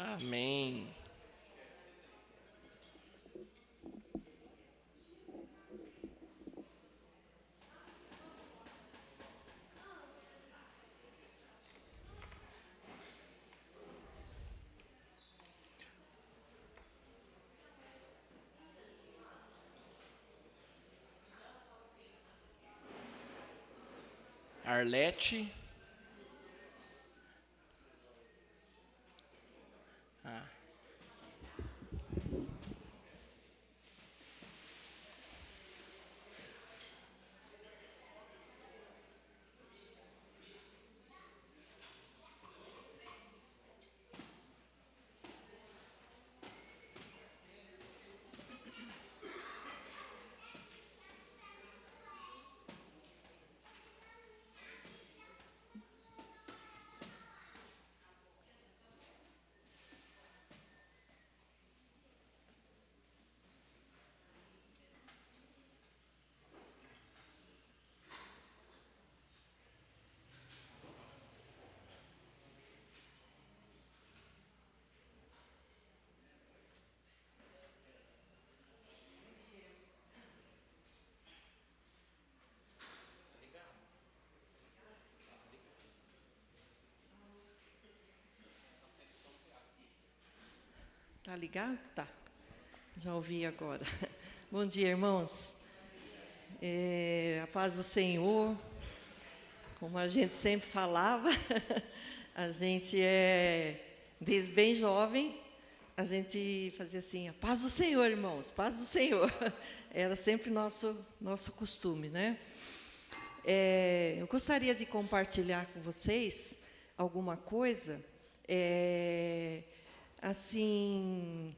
Amém. Arlete. Ah, Tá ligado? Tá. Já ouvi agora. Bom dia, irmãos. A paz do Senhor. Como a gente sempre falava, a gente desde bem jovem, a gente fazia assim, a paz do Senhor, irmãos, paz do Senhor. Era sempre nosso costume, né? Eu gostaria de compartilhar com vocês alguma coisa, assim,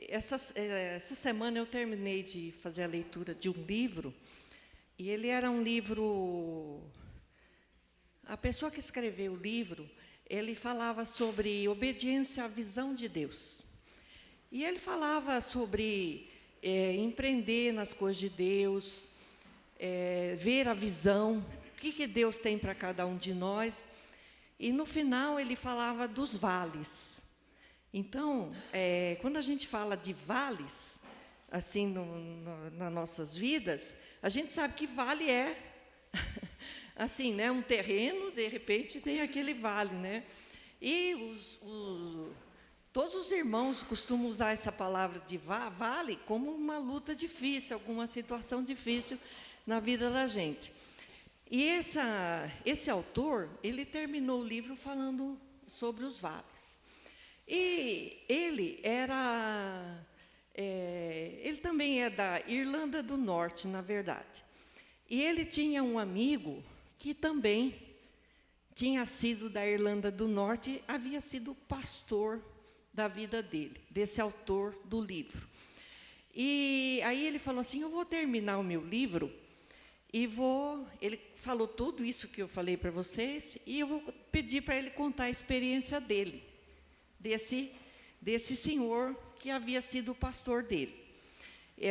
essa semana eu terminei de fazer a leitura de um livro, e ele era um livro. A pessoa que escreveu o livro, ele falava sobre obediência à visão de Deus. E ele falava sobre empreender nas coisas de Deus, ver a visão, o que Deus tem para cada um de nós. E no final ele falava dos vales. Então, quando a gente fala de vales, assim, nas nossas vidas, a gente sabe que vale é, assim, né, um terreno, de repente tem aquele vale, né? E todos os irmãos costumam usar essa palavra de vale como uma luta difícil, alguma situação difícil na vida da gente. E esse autor, ele terminou o livro falando sobre os vales. E ele ele também é da Irlanda do Norte, na verdade. E ele tinha um amigo que também tinha sido da Irlanda do Norte, havia sido pastor da vida dele, desse autor do livro. E aí ele falou assim, eu vou terminar o meu livro e ele falou tudo isso que eu falei para vocês, e eu vou pedir para ele contar a experiência dele, desse senhor que havia sido o pastor dele.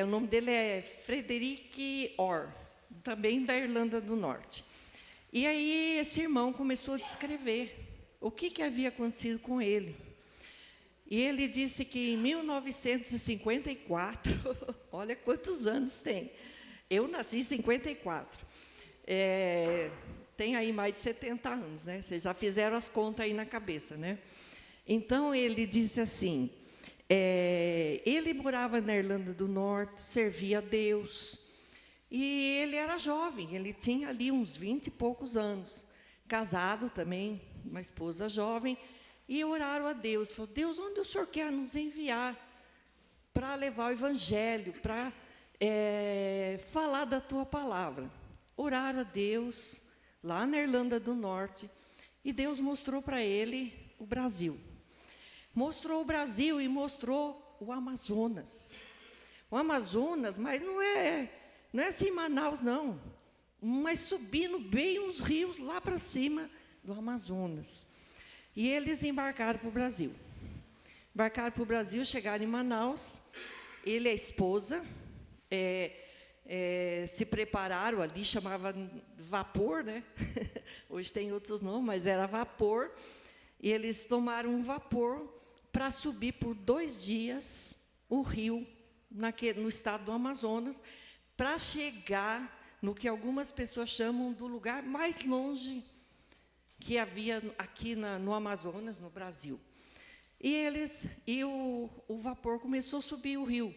O nome dele é Frederick Orr, também da Irlanda do Norte. E aí esse irmão começou a descrever o que havia acontecido com ele. E ele disse que em 1954, olha quantos anos tem. Eu nasci em 54. Tem aí mais de 70 anos, né? Vocês já fizeram as contas aí na cabeça, né? Então, ele disse assim, ele morava na Irlanda do Norte, servia a Deus, e ele era jovem, ele tinha ali uns 20 e poucos anos, casado também, uma esposa jovem, e oraram a Deus, falou, Deus, onde o Senhor quer nos enviar para levar o Evangelho, para falar da Tua palavra? Oraram a Deus, lá na Irlanda do Norte, e Deus mostrou para ele o Brasil. Mostrou o Brasil e mostrou o Amazonas. O Amazonas, mas não é assim Manaus, não. Mas subindo bem os rios lá para cima do Amazonas. E eles embarcaram para o Brasil. Embarcaram para o Brasil, chegaram em Manaus. Ele e a esposa se prepararam ali, chamava vapor, né? Hoje tem outros nomes, mas era vapor. e eles tomaram um vapor para subir por 2 dias o rio no estado do Amazonas, para chegar no que algumas pessoas chamam do lugar mais longe que havia aqui no Amazonas, no Brasil. E o vapor começou a subir o rio.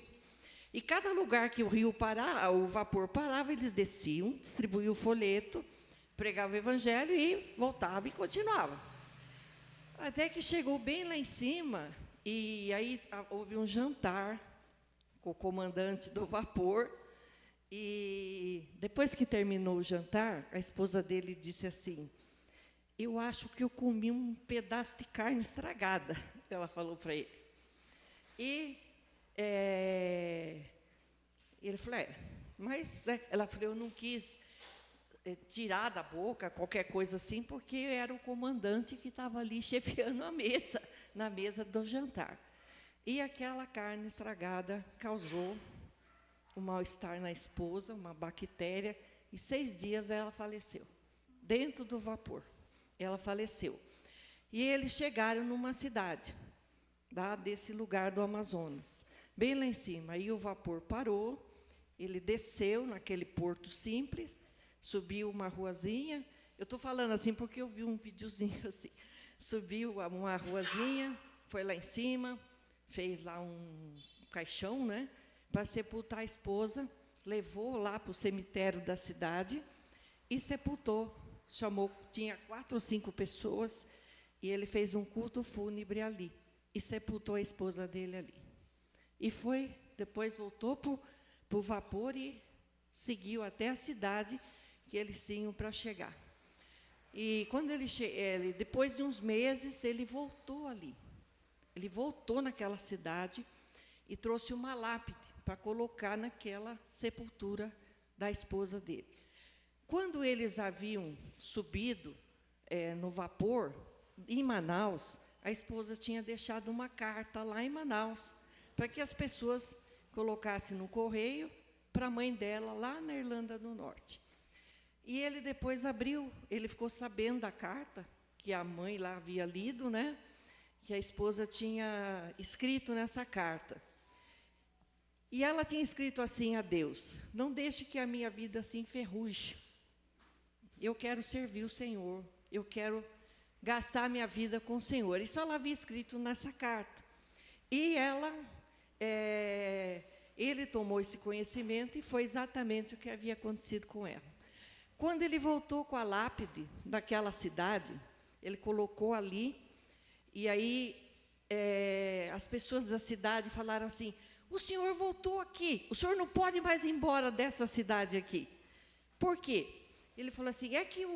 E cada lugar que o rio parava, o vapor parava, eles desciam, distribuíam o folheto, pregavam o evangelho e voltavam e continuavam. Até que chegou bem lá em cima, e aí houve um jantar com o comandante do vapor. E depois que terminou o jantar, a esposa dele disse assim: eu acho que eu comi um pedaço de carne estragada, ela falou para ele. E ele falou, mas, né? Ela falou, eu não quis tirar da boca qualquer coisa assim, porque era o comandante que estava ali chefiando a mesa, na mesa do jantar. E aquela carne estragada causou um mal-estar na esposa, uma bactéria, e 6 dias ela faleceu, dentro do vapor. Ela faleceu. E eles chegaram numa cidade, lá desse lugar do Amazonas, bem lá em cima. Aí o vapor parou, ele desceu naquele porto simples, subiu uma ruazinha. Eu estou falando assim porque eu vi um videozinho assim. Subiu uma ruazinha, foi lá em cima, fez lá um caixão, né, para sepultar a esposa, levou lá para o cemitério da cidade e sepultou. Chamou, tinha 4 ou 5 pessoas, e ele fez um culto fúnebre ali, e sepultou a esposa dele ali. E foi, depois voltou para o vapor e seguiu até a cidade que eles tinham para chegar. E quando ele depois de uns meses, ele voltou ali. Ele voltou naquela cidade e trouxe uma lápide para colocar naquela sepultura da esposa dele. Quando eles haviam subido no vapor, em Manaus, a esposa tinha deixado uma carta lá em Manaus, para que as pessoas colocassem no correio para a mãe dela, lá na Irlanda do Norte. E ele depois abriu, ele ficou sabendo da carta, que a mãe lá havia lido, né, que a esposa tinha escrito nessa carta. E ela tinha escrito assim a Deus: não deixe que a minha vida se enferruje. Eu quero servir o Senhor, eu quero gastar minha vida com o Senhor. Isso ela havia escrito nessa carta. E ele tomou esse conhecimento e foi exatamente o que havia acontecido com ela. Quando ele voltou com a lápide daquela cidade, ele colocou ali, e aí as pessoas da cidade falaram assim: o senhor voltou aqui, o senhor não pode mais ir embora dessa cidade aqui. Por quê? Ele falou assim, é que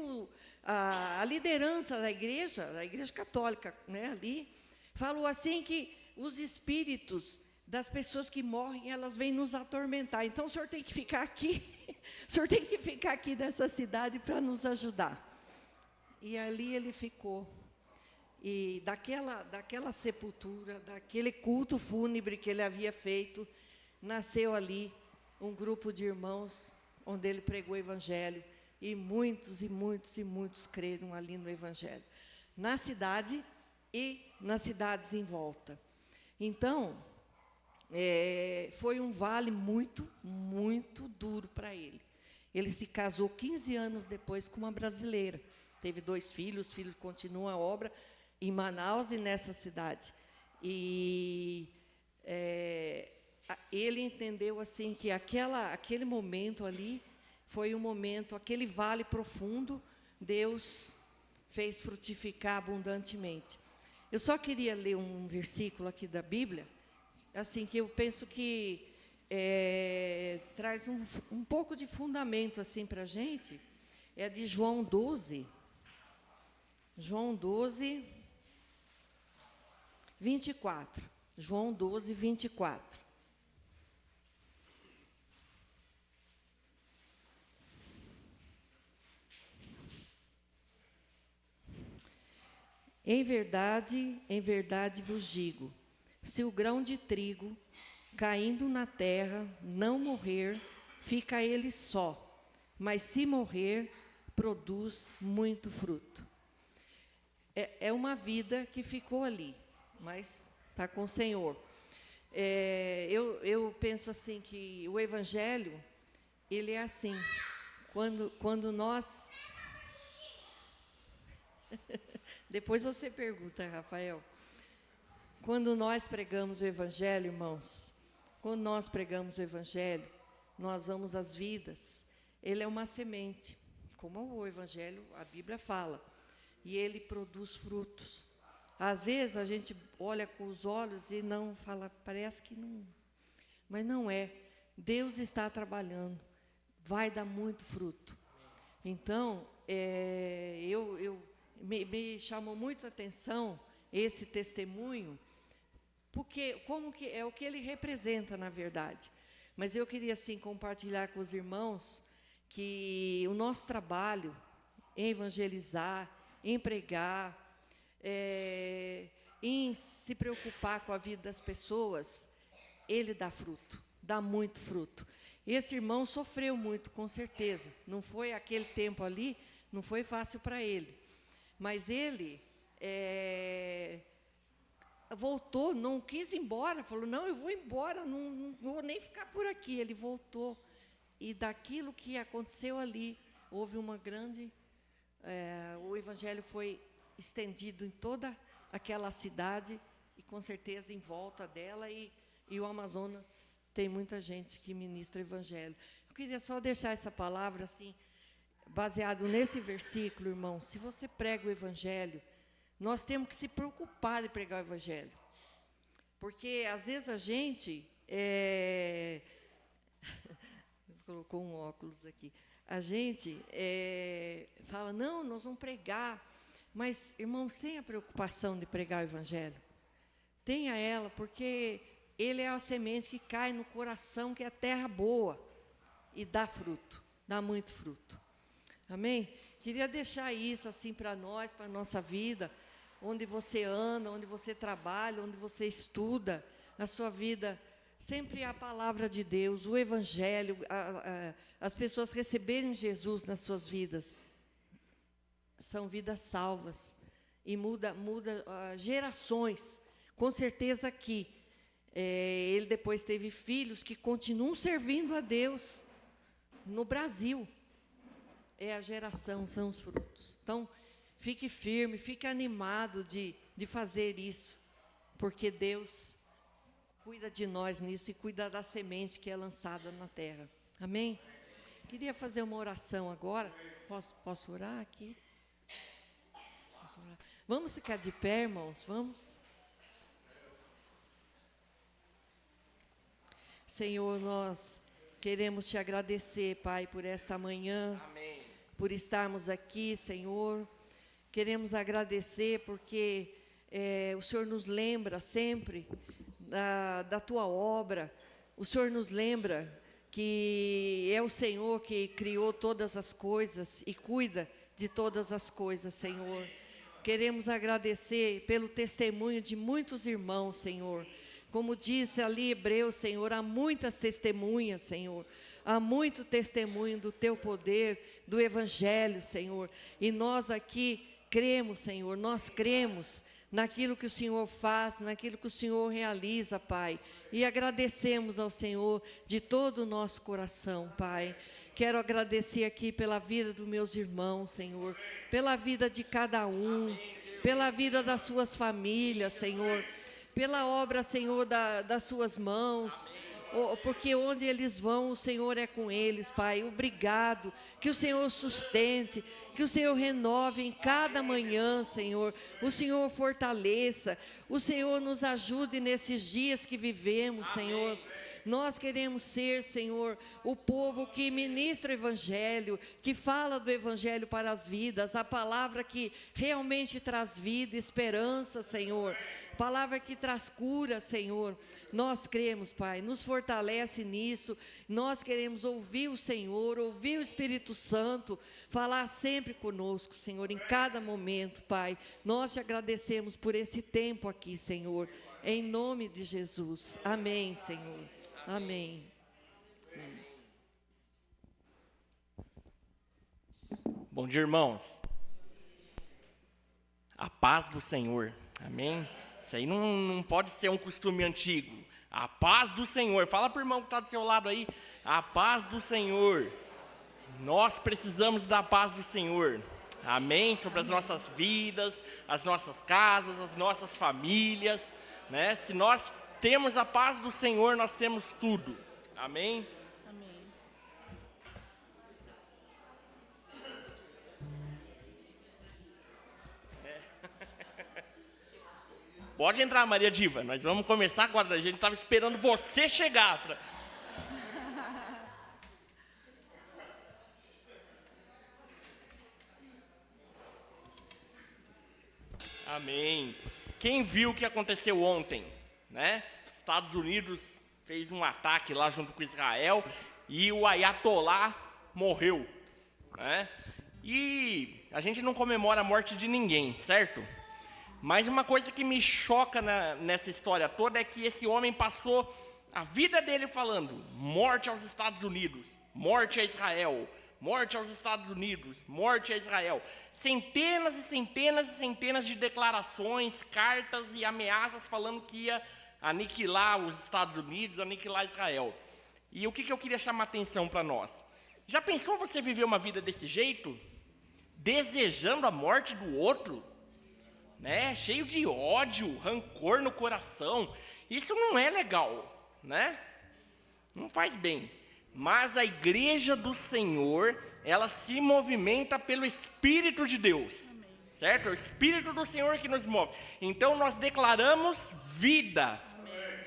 a liderança da igreja católica, né, ali, falou assim que os espíritos das pessoas que morrem, elas vêm nos atormentar. Então, o senhor tem que ficar aqui, o senhor tem que ficar aqui nessa cidade para nos ajudar. E ali ele ficou. E daquela sepultura, daquele culto fúnebre que ele havia feito, nasceu ali um grupo de irmãos, onde ele pregou o evangelho. E muitos, e muitos, e muitos creram ali no evangelho, na cidade e nas cidades em volta. Então, foi um vale muito, muito duro para ele. Ele se casou 15 anos depois com uma brasileira. Teve 2 filhos, os filhos continuam a obra em Manaus e nessa cidade. E ele entendeu assim que aquele momento ali foi um momento, aquele vale profundo, Deus fez frutificar abundantemente. Eu só queria ler um versículo aqui da Bíblia, assim, que eu penso que traz um pouco de fundamento assim, para a gente. É de João 12. João 12, 24. João 12, 24. Em verdade vos digo, se o grão de trigo, caindo na terra, não morrer, fica ele só, mas se morrer, produz muito fruto. é uma vida que ficou ali, mas está com o Senhor. Eu penso assim que o Evangelho, ele é assim, quando nós... Depois você pergunta, Rafael. Quando nós pregamos o Evangelho, irmãos, quando nós pregamos o Evangelho, nós vamos às vidas. Ele é uma semente, como o Evangelho, a Bíblia fala, e ele produz frutos. Às vezes a gente olha com os olhos e não fala, parece que não, mas não é. Deus está trabalhando, vai dar muito fruto. Então, me chamou muito a atenção esse testemunho, porque como que é o que ele representa, na verdade. Mas eu queria, assim, compartilhar com os irmãos que o nosso trabalho em evangelizar, em pregar, em se preocupar com a vida das pessoas, ele dá fruto, dá muito fruto. Esse irmão sofreu muito, com certeza. Não foi aquele tempo ali, não foi fácil para ele. Mas ele voltou, não quis ir embora, falou, não, eu vou embora, não vou nem ficar por aqui. Ele voltou, e daquilo que aconteceu ali, houve uma grande... o Evangelho foi estendido em toda aquela cidade, e com certeza em volta dela, e o Amazonas tem muita gente que ministra o Evangelho. Eu queria só deixar essa palavra, assim, baseado nesse versículo, irmão. Se você prega o Evangelho, nós temos que se preocupar de pregar o Evangelho. Porque, às vezes, a gente... colocou um óculos aqui. A gente fala, não, nós vamos pregar. Mas, irmãos, tenha a preocupação de pregar o Evangelho. Tenha ela, porque ele é a semente que cai no coração, que é a terra boa, e dá fruto, dá muito fruto. Amém? Queria deixar isso assim para nós, para a nossa vida, onde você anda, onde você trabalha, onde você estuda, a sua vida, sempre a palavra de Deus, o Evangelho, as pessoas receberem Jesus nas suas vidas, são vidas salvas, e muda gerações. Com certeza que ele depois teve filhos que continuam servindo a Deus no Brasil. É a geração, são os frutos. Então, fique firme, fique animado de fazer isso, porque Deus cuida de nós nisso e cuida da semente que é lançada na terra. Amém? Queria fazer uma oração agora. Posso orar aqui? Posso orar? Vamos ficar de pé, irmãos? Vamos? Senhor, nós queremos te agradecer, Pai, por esta manhã. Amém. Por estarmos aqui, Senhor. Queremos agradecer porque o Senhor nos lembra sempre da tua obra. O Senhor nos lembra que é o Senhor que criou todas as coisas e cuida de todas as coisas, Senhor. Queremos agradecer pelo testemunho de muitos irmãos, Senhor. Como disse ali Hebreus, Senhor, há muitas testemunhas, Senhor. Há muito testemunho do teu poder, do Evangelho, Senhor. E nós aqui cremos, Senhor, nós cremos naquilo que o Senhor faz, naquilo que o Senhor realiza, Pai. E agradecemos ao Senhor de todo o nosso coração, Pai. Quero agradecer aqui pela vida dos meus irmãos, Senhor. Pela vida de cada um. Pela vida das suas famílias, Senhor. Pela obra, Senhor, das suas mãos, porque onde eles vão, o Senhor é com eles, Pai. Obrigado, que o Senhor sustente, que o Senhor renove em cada manhã, Senhor. O Senhor fortaleça, o Senhor nos ajude nesses dias que vivemos, Senhor. Nós queremos ser, Senhor, o povo que ministra o Evangelho, que fala do Evangelho para as vidas, a palavra que realmente traz vida, esperança, Senhor. Palavra que traz cura, Senhor. Nós cremos, Pai, nos fortalece nisso. Nós queremos ouvir o Senhor, ouvir o Espírito Santo, falar sempre conosco, Senhor, em cada momento, Pai. Nós te agradecemos por esse tempo aqui, Senhor, em nome de Jesus. Amém, Senhor. Amém. Amém. Bom dia, irmãos. A paz do Senhor. Amém? Isso aí não pode ser um costume antigo. A paz do Senhor. Fala para o irmão que está do seu lado aí. A paz do Senhor. Nós precisamos da paz do Senhor. Amém? Sobre as nossas vidas, as nossas casas, as nossas famílias, né? Se nós temos a paz do Senhor, nós temos tudo. Amém? Amém. Pode entrar, Maria Diva. Nós vamos começar agora. A gente estava esperando você chegar. Amém. Quem viu o que aconteceu ontem, né? Estados Unidos fez um ataque lá junto com Israel e o Ayatollah morreu, né? E a gente não comemora a morte de ninguém, certo? Mas uma coisa que me choca nessa história toda é que esse homem passou a vida dele falando: morte aos Estados Unidos, morte a Israel, morte aos Estados Unidos, morte a Israel. Centenas e centenas e centenas de declarações, cartas e ameaças falando que ia aniquilar os Estados Unidos, aniquilar Israel. E o que eu queria chamar a atenção para nós? Já pensou você viver uma vida desse jeito? Desejando a morte do outro? Né? Cheio de ódio, rancor no coração. Isso não é legal, né? Não faz bem. Mas a igreja do Senhor, ela se movimenta pelo Espírito de Deus. Amém. Certo? É o Espírito do Senhor que nos move. Então nós declaramos vida.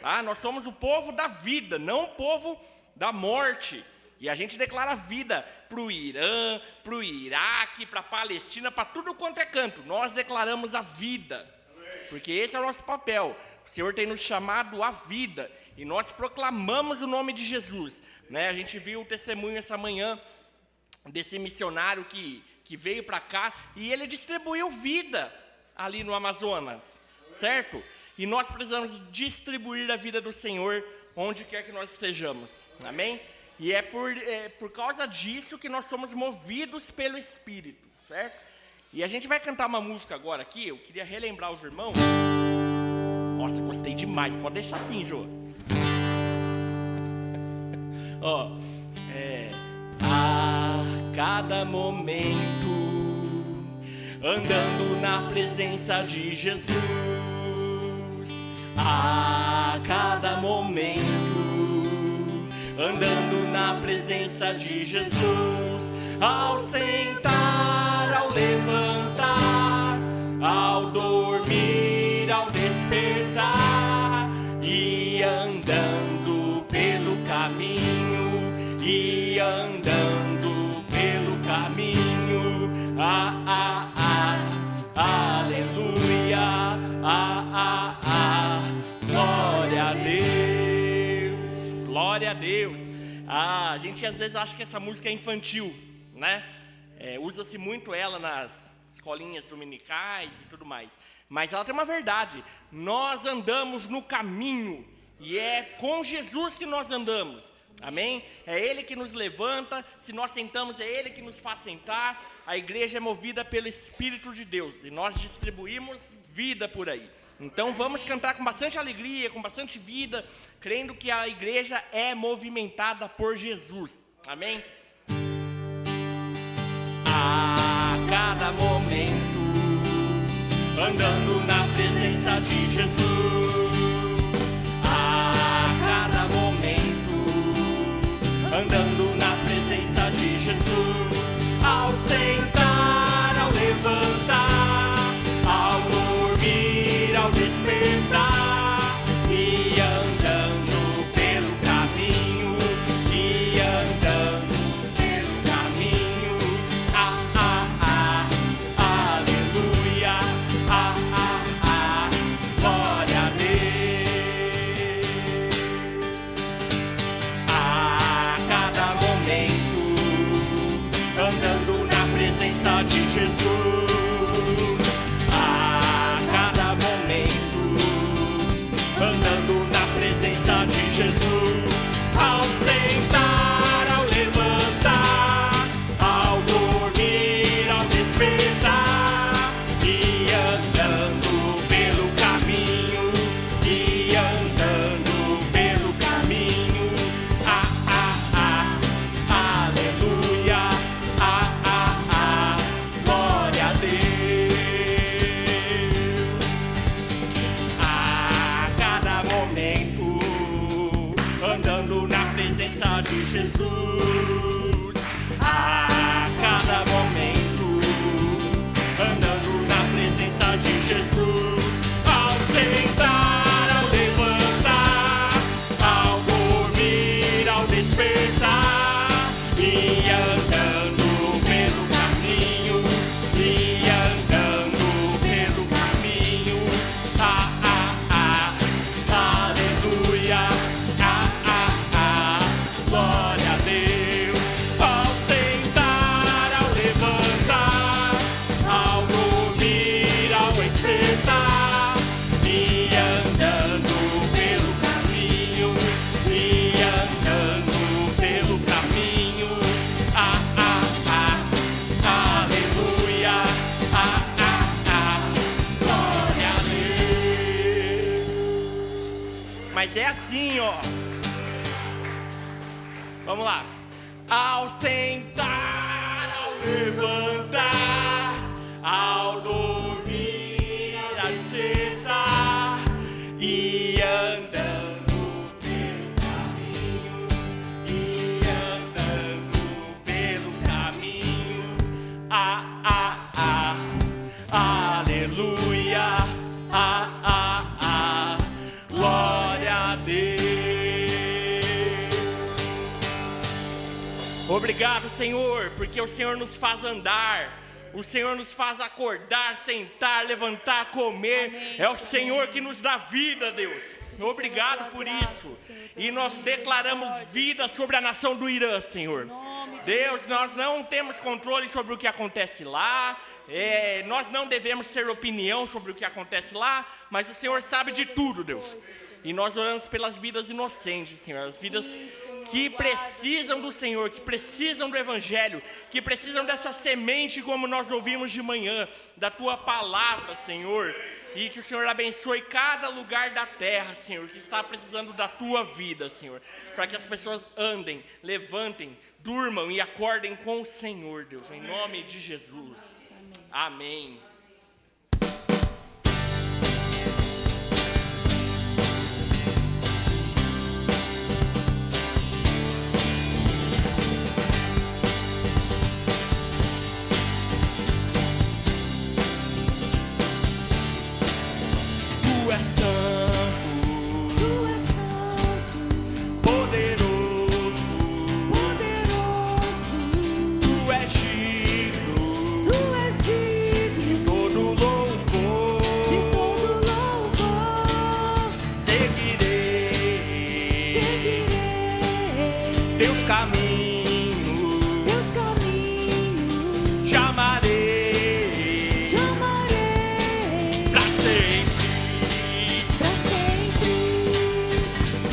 Tá? Nós somos o povo da vida, não o povo da morte. E a gente declara vida para o Irã, para o Iraque, para a Palestina, para tudo quanto é canto. Nós declaramos a vida. Porque esse é o nosso papel. O Senhor tem nos chamado à vida. E nós proclamamos o nome de Jesus. Né? A gente viu o testemunho essa manhã desse missionário que veio para cá e ele distribuiu vida ali no Amazonas, certo? E nós precisamos distribuir a vida do Senhor onde quer que nós estejamos, amém? E é por causa disso que nós somos movidos pelo Espírito, certo? E a gente vai cantar uma música agora aqui, eu queria relembrar os irmãos. Nossa, gostei demais, pode deixar assim, Jô. A cada momento, andando na presença de Jesus. A cada momento, andando na presença de Jesus. Ao sentar, ao levantar, ao dormir, ao despertar, e andando pelo caminho, e andando pelo caminho, aleluia, glória a Deus, glória a Deus. A gente às vezes acha que essa música é infantil, né? Usa-se muito ela nas escolinhas dominicais e tudo mais, mas ela tem uma verdade: nós andamos no caminho, e é com Jesus que nós andamos. Amém? É Ele que nos levanta, se nós sentamos é Ele que nos faz sentar. A igreja é movida pelo Espírito de Deus e nós distribuímos vida por aí. Então vamos cantar com bastante alegria, com bastante vida, crendo que a igreja é movimentada por Jesus. Amém? A cada momento, andando na presença de Jesus. Andando na presença de Jesus, ao sentar, ao levantar, ao dormir, ao despertar, e andando pelo caminho, e andando pelo caminho, aleluia, glória Jesus. A cada momento, andando na presença de Jesus. Ao sentar, ao levantar, ao dormir, ao despertar, e andando pelo caminho, e andando pelo caminho. Aleluia. Glória a Deus. Ao sentar, ao levantar, ao dormir, ao despertar, e andando pelo caminho, e andando pelo caminho. Aleluia. Glória a Deus. Mas é assim, ó. Vamos lá. Ao sentar, ao levantar, ao dormir, ao despertar, e andando pelo caminho, e andando pelo caminho. Aleluia. Glória a Deus. Obrigado, Senhor, porque o Senhor nos faz andar, o Senhor nos faz acordar, sentar, levantar, comer. Amém, é o Senhor que nos dá vida, Deus. Obrigado por isso. E nós declaramos vida sobre a nação do Irã, Senhor. Deus, nós não temos controle sobre o que acontece lá. Nós não devemos ter opinião sobre o que acontece lá, mas o Senhor sabe de tudo, Deus. E nós oramos pelas vidas inocentes, Senhor, as vidas que precisam do Senhor, que precisam do Evangelho, que precisam dessa semente como nós ouvimos de manhã, da Tua palavra, Senhor. E que o Senhor abençoe cada lugar da terra, Senhor, que está precisando da Tua vida, Senhor. Para que as pessoas andem, levantem, durmam e acordem com o Senhor, Deus, em nome de Jesus. Amém. Tu és santo, poderoso, tu és digno de todo louvor. Seguirei teus caminhos, te amarei pra sempre.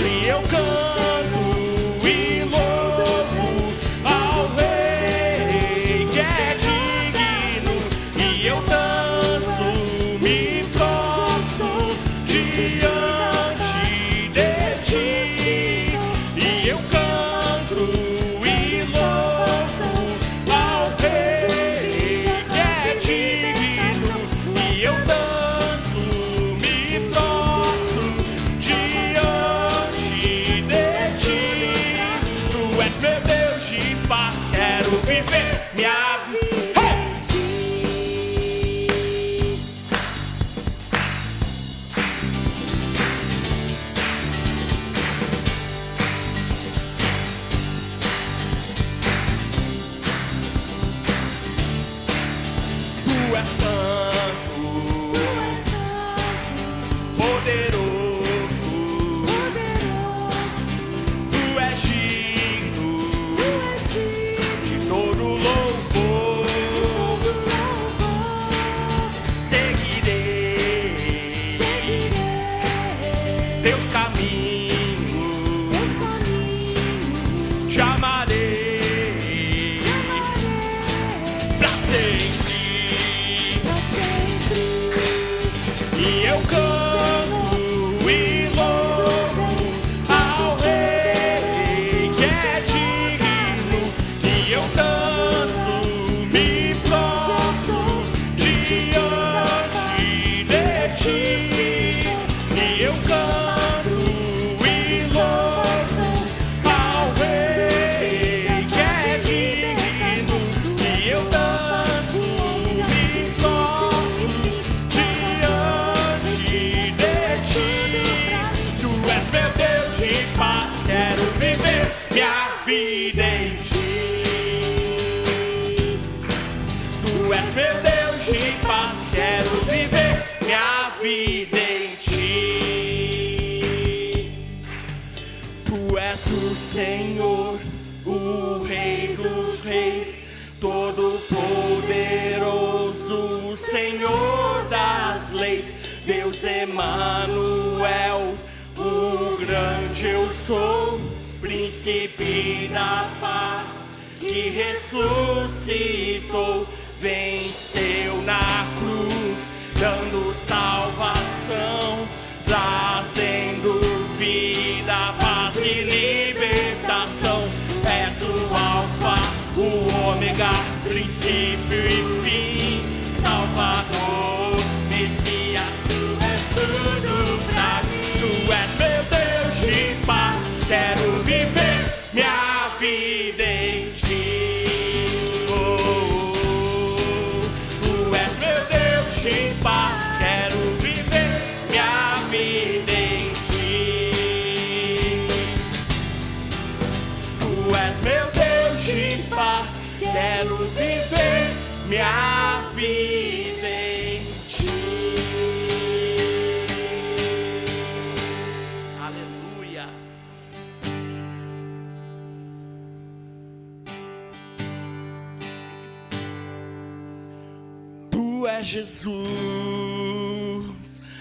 E eu canto e louvo ao Rei que é digno. E eu danço, me prostro diante de ti. E eu canto e louvo ao Rei que é digno. E eu danço, me prostro diante de ti. Tu és meu Deus de paz, quero viver minha vida. Tu és santo, poderoso, tu és digno de todo louvor. Seguirei teus caminhos, te amarei pra sempre. E eu canto e louvo ao Rei que é digno. E eu danço, me prostro diante de ti. E eu canto e louvo ao Rei do Senhor, o Rei dos Reis, Todo-Poderoso, Senhor das leis, Deus Emanuel, o grande eu sou, Príncipe da paz, que ressuscitou, venceu na cruz, dando salvação, trazendo vida, paz e libertação. És o Alfa, o Ômega, princípio e fim, Salvador, Messias, tu és tudo pra mim. Tu és meu Deus de paz, quero viver minha vida em ti. Tu és meu Deus de paz, quero viver minha vida em ti. Tu és meu Deus de paz, quero viver minha vida em ti. Aleluia. Tu és Jesus,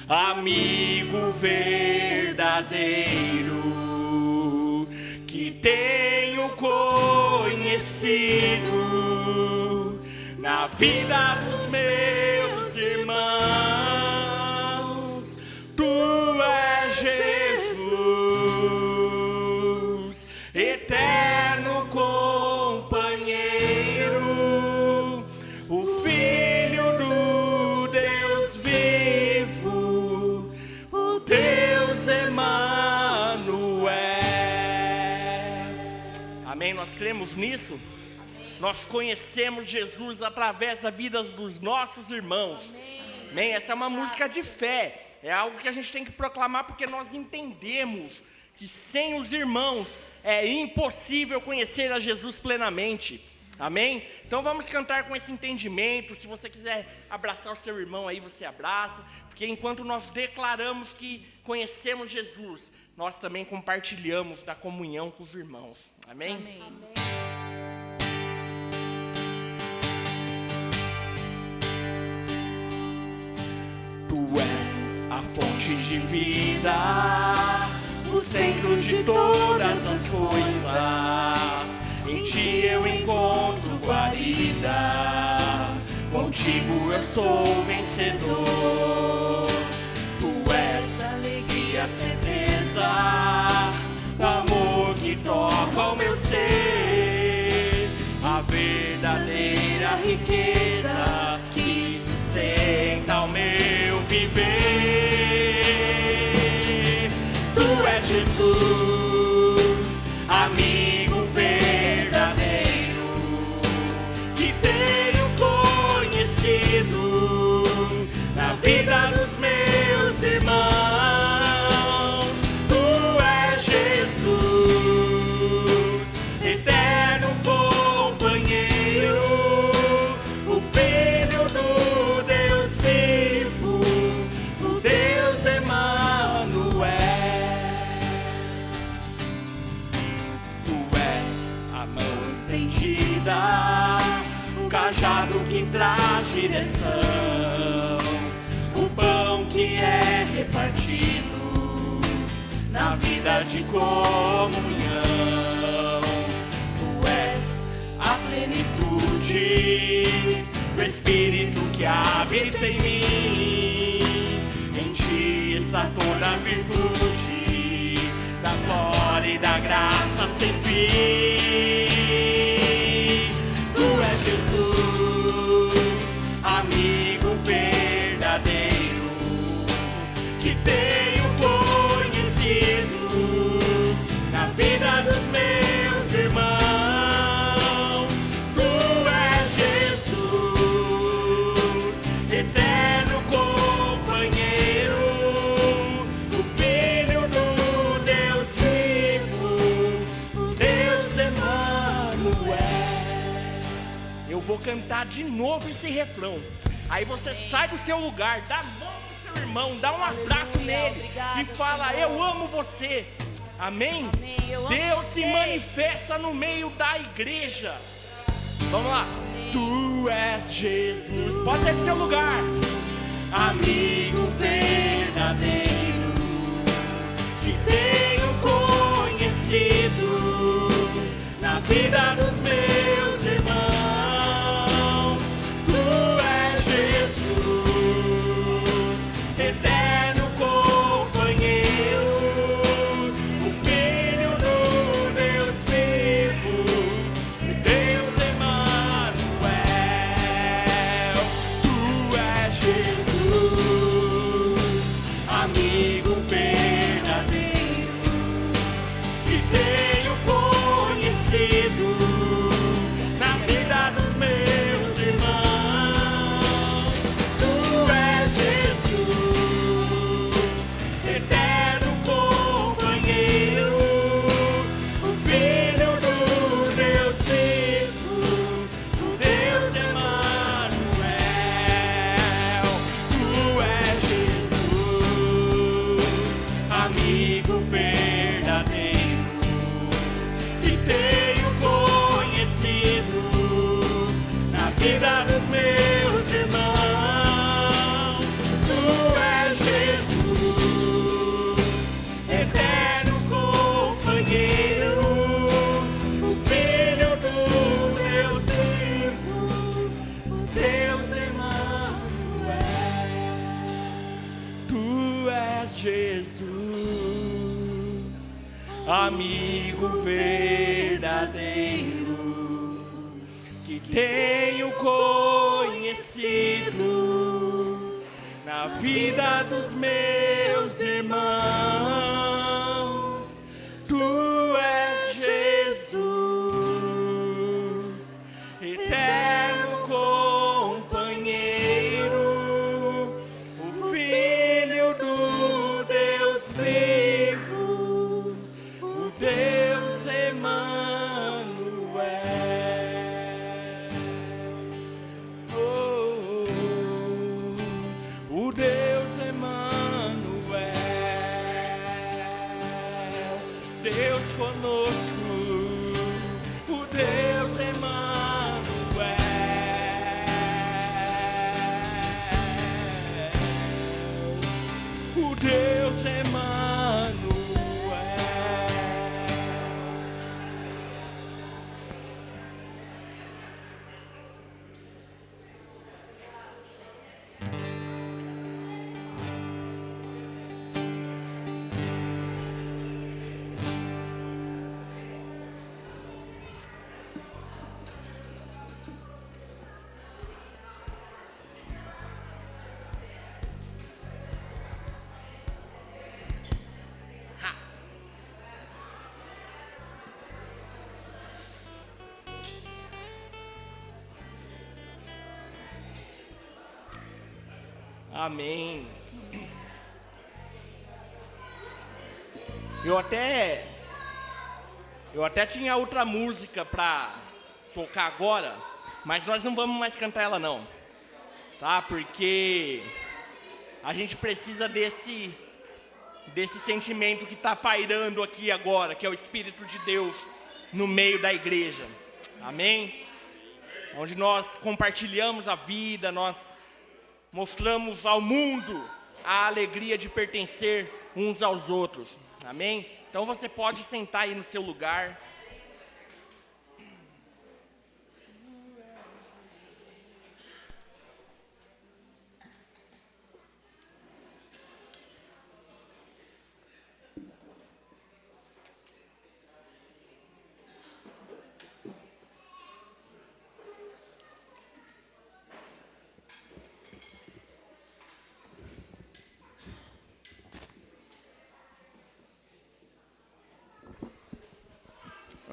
amigo verdadeiro, que tenho conhecido na vida dos meus irmãos. Tu és Jesus, eterno companheiro, o Filho do Deus vivo, o Deus Emanuel. Amém? Nós cremos nisso? Nós conhecemos Jesus através da vida dos nossos irmãos. Amém? Essa é uma música de fé. É algo que a gente tem que proclamar porque nós entendemos que sem os irmãos é impossível conhecer a Jesus plenamente. Amém? Então vamos cantar com esse entendimento. Se você quiser abraçar o seu irmão aí, você abraça. Porque enquanto nós declaramos que conhecemos Jesus, nós também compartilhamos da comunhão com os irmãos. Amém? Amém. Tu és a fonte de vida, o centro de todas as coisas. Em ti eu encontro guarida, contigo eu sou vencedor. Tu és alegria, certeza, amor que toca o meu ser, a verdadeira riqueza que sustenta o meu viver. Tu és Jesus, amigo verdadeiro, que tenho conhecido na vida dos meus irmãos. Tu és Jesus, eterno companheiro, o Filho do Deus vivo, o Deus Emanuel. Tu és a mão estendida, o cajado que traz direção, o pão que é repartido na vida de comunhão. Tu és a plenitude do Espírito que habita em mim. Em ti está toda a virtude da glória e da graça sem fim. Tu és Jesus, amigo verdadeiro, que tenho conhecido na vida dos meus irmãos. Tu és Jesus, eterno companheiro, o Filho do Deus vivo, o Deus Emanuel. Eu vou cantar de novo esse refrão. Aí você sai do seu lugar, dá a mão pro seu irmão, dá um abraço nele e fala: eu amo você. Amém? Amém. Eu amo Deus se vocês. manifesta no meio da igreja. Vamos lá. Tu és Jesus. Pode ser do seu lugar. Amigo verdadeiro que tenho conhecido na vida dos meus irmãos. Tu és Jesus, eterno companheiro, o Filho do Deus vivo, e Deus Emanuel. Tu és Jesus, amigo verdadeiro que tenho conhecido na vida dos meus irmãos. Tu és Jesus, eterno companheiro, o Filho do Deus vivo, o Deus Emanuel. Tu és Jesus, amigo verdadeiro que tenho conhecido na vida dos meus irmãos. Tu és Jesus, eterno companheiro, o Filho do Deus vivo, o Deus Emanuel. Tu és Jesus, amigo verdadeiro que tenho conhecido na vida dos meus irmãos. Tu és Jesus, eterno companheiro, o Filho do Deus vivo, o Deus Emanuel. Oh, o Deus Emanuel, Deus conosco, o Deus Emanuel, o Deus Emanuel. Amém. Eu até tinha outra música pra tocar agora, mas nós não vamos mais cantar ela não, tá? Porque a gente precisa desse sentimento que está pairando aqui agora, que é o Espírito de Deus no meio da igreja. Amém? Onde nós compartilhamos a vida, nós mostramos ao mundo a alegria de pertencer uns aos outros. Amém? Então você pode sentar aí no seu lugar.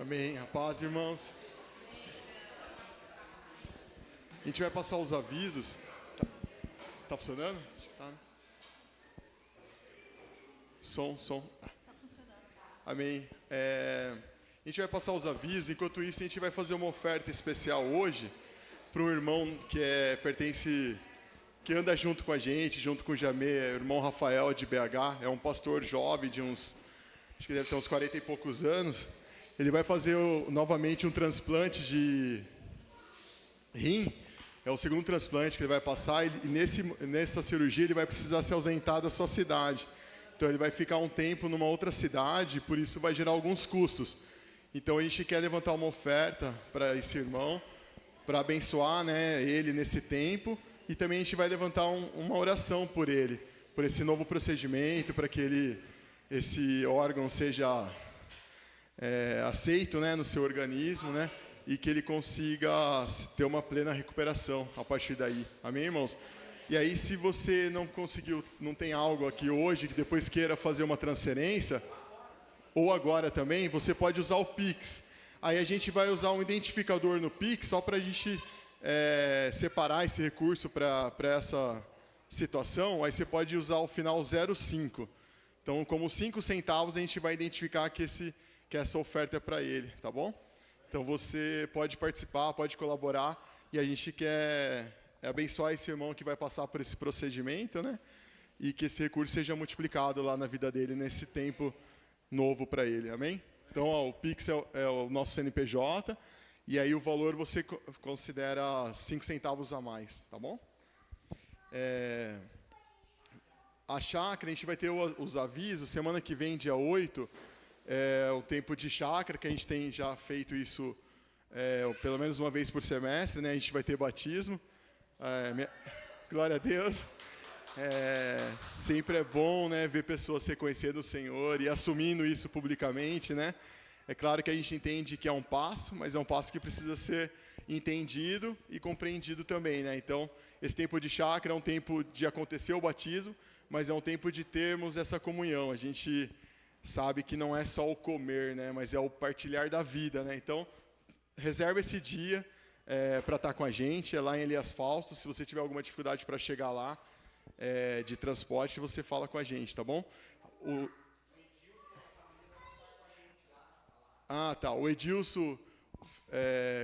Amém. A paz, irmãos. A gente vai passar os avisos. Tá funcionando? Tá, né? Som. Tá funcionando. Amém. A gente vai passar os avisos. Enquanto isso, a gente vai fazer uma oferta especial hoje para um irmão que anda junto com a gente, junto com o Jamê, o irmão Rafael de BH. É um pastor jovem de uns acho que deve ter uns 40 e poucos anos. Ele vai fazer novamente um transplante de rim. É o segundo transplante que ele vai passar, e nessa cirurgia ele vai precisar se ausentar da sua cidade. Então ele vai ficar um tempo numa outra cidade, por isso vai gerar alguns custos. Então a gente quer levantar uma oferta para esse irmão, para abençoar, né, ele nesse tempo, e também a gente vai levantar uma oração por ele, por esse novo procedimento, para que esse órgão seja aceito, né, no seu organismo, né, e que ele consiga ter uma plena recuperação a partir daí. Amém, irmãos? E aí, se você não conseguiu, não tem algo aqui hoje, que depois queira fazer uma transferência, ou agora também, você pode usar o Pix. Aí a gente vai usar um identificador no Pix, só para a gente separar esse recurso para essa situação. Aí você pode usar o final 05. Então, como 5 centavos, a gente vai identificar que essa oferta é para ele, tá bom? Então você pode participar, pode colaborar, e a gente quer abençoar esse irmão que vai passar por esse procedimento, né? E que esse recurso seja multiplicado lá na vida dele, nesse tempo novo para ele, amém? Então, o Pix é o nosso CNPJ, e aí o valor você considera 5 centavos a mais, tá bom? A chácara, a gente vai ter os avisos, semana que vem, dia 8, o tempo de chácara, que a gente tem já feito isso pelo menos uma vez por semestre, né? A gente vai ter batismo. Glória a Deus. Sempre é bom, né, ver pessoas reconhecendo o Senhor e assumindo isso publicamente, né? É claro que a gente entende que é um passo, mas é um passo que precisa ser entendido e compreendido também, né? Então, esse tempo de chácara é um tempo de acontecer o batismo, mas é um tempo de termos essa comunhão. A gente sabe que não é só o comer, né, mas é o partilhar da vida, né? Então, reserva esse dia para estar com a gente, é lá em Elias Fausto. Se você tiver alguma dificuldade para chegar lá, de transporte, você fala com a gente, tá bom? O Edilson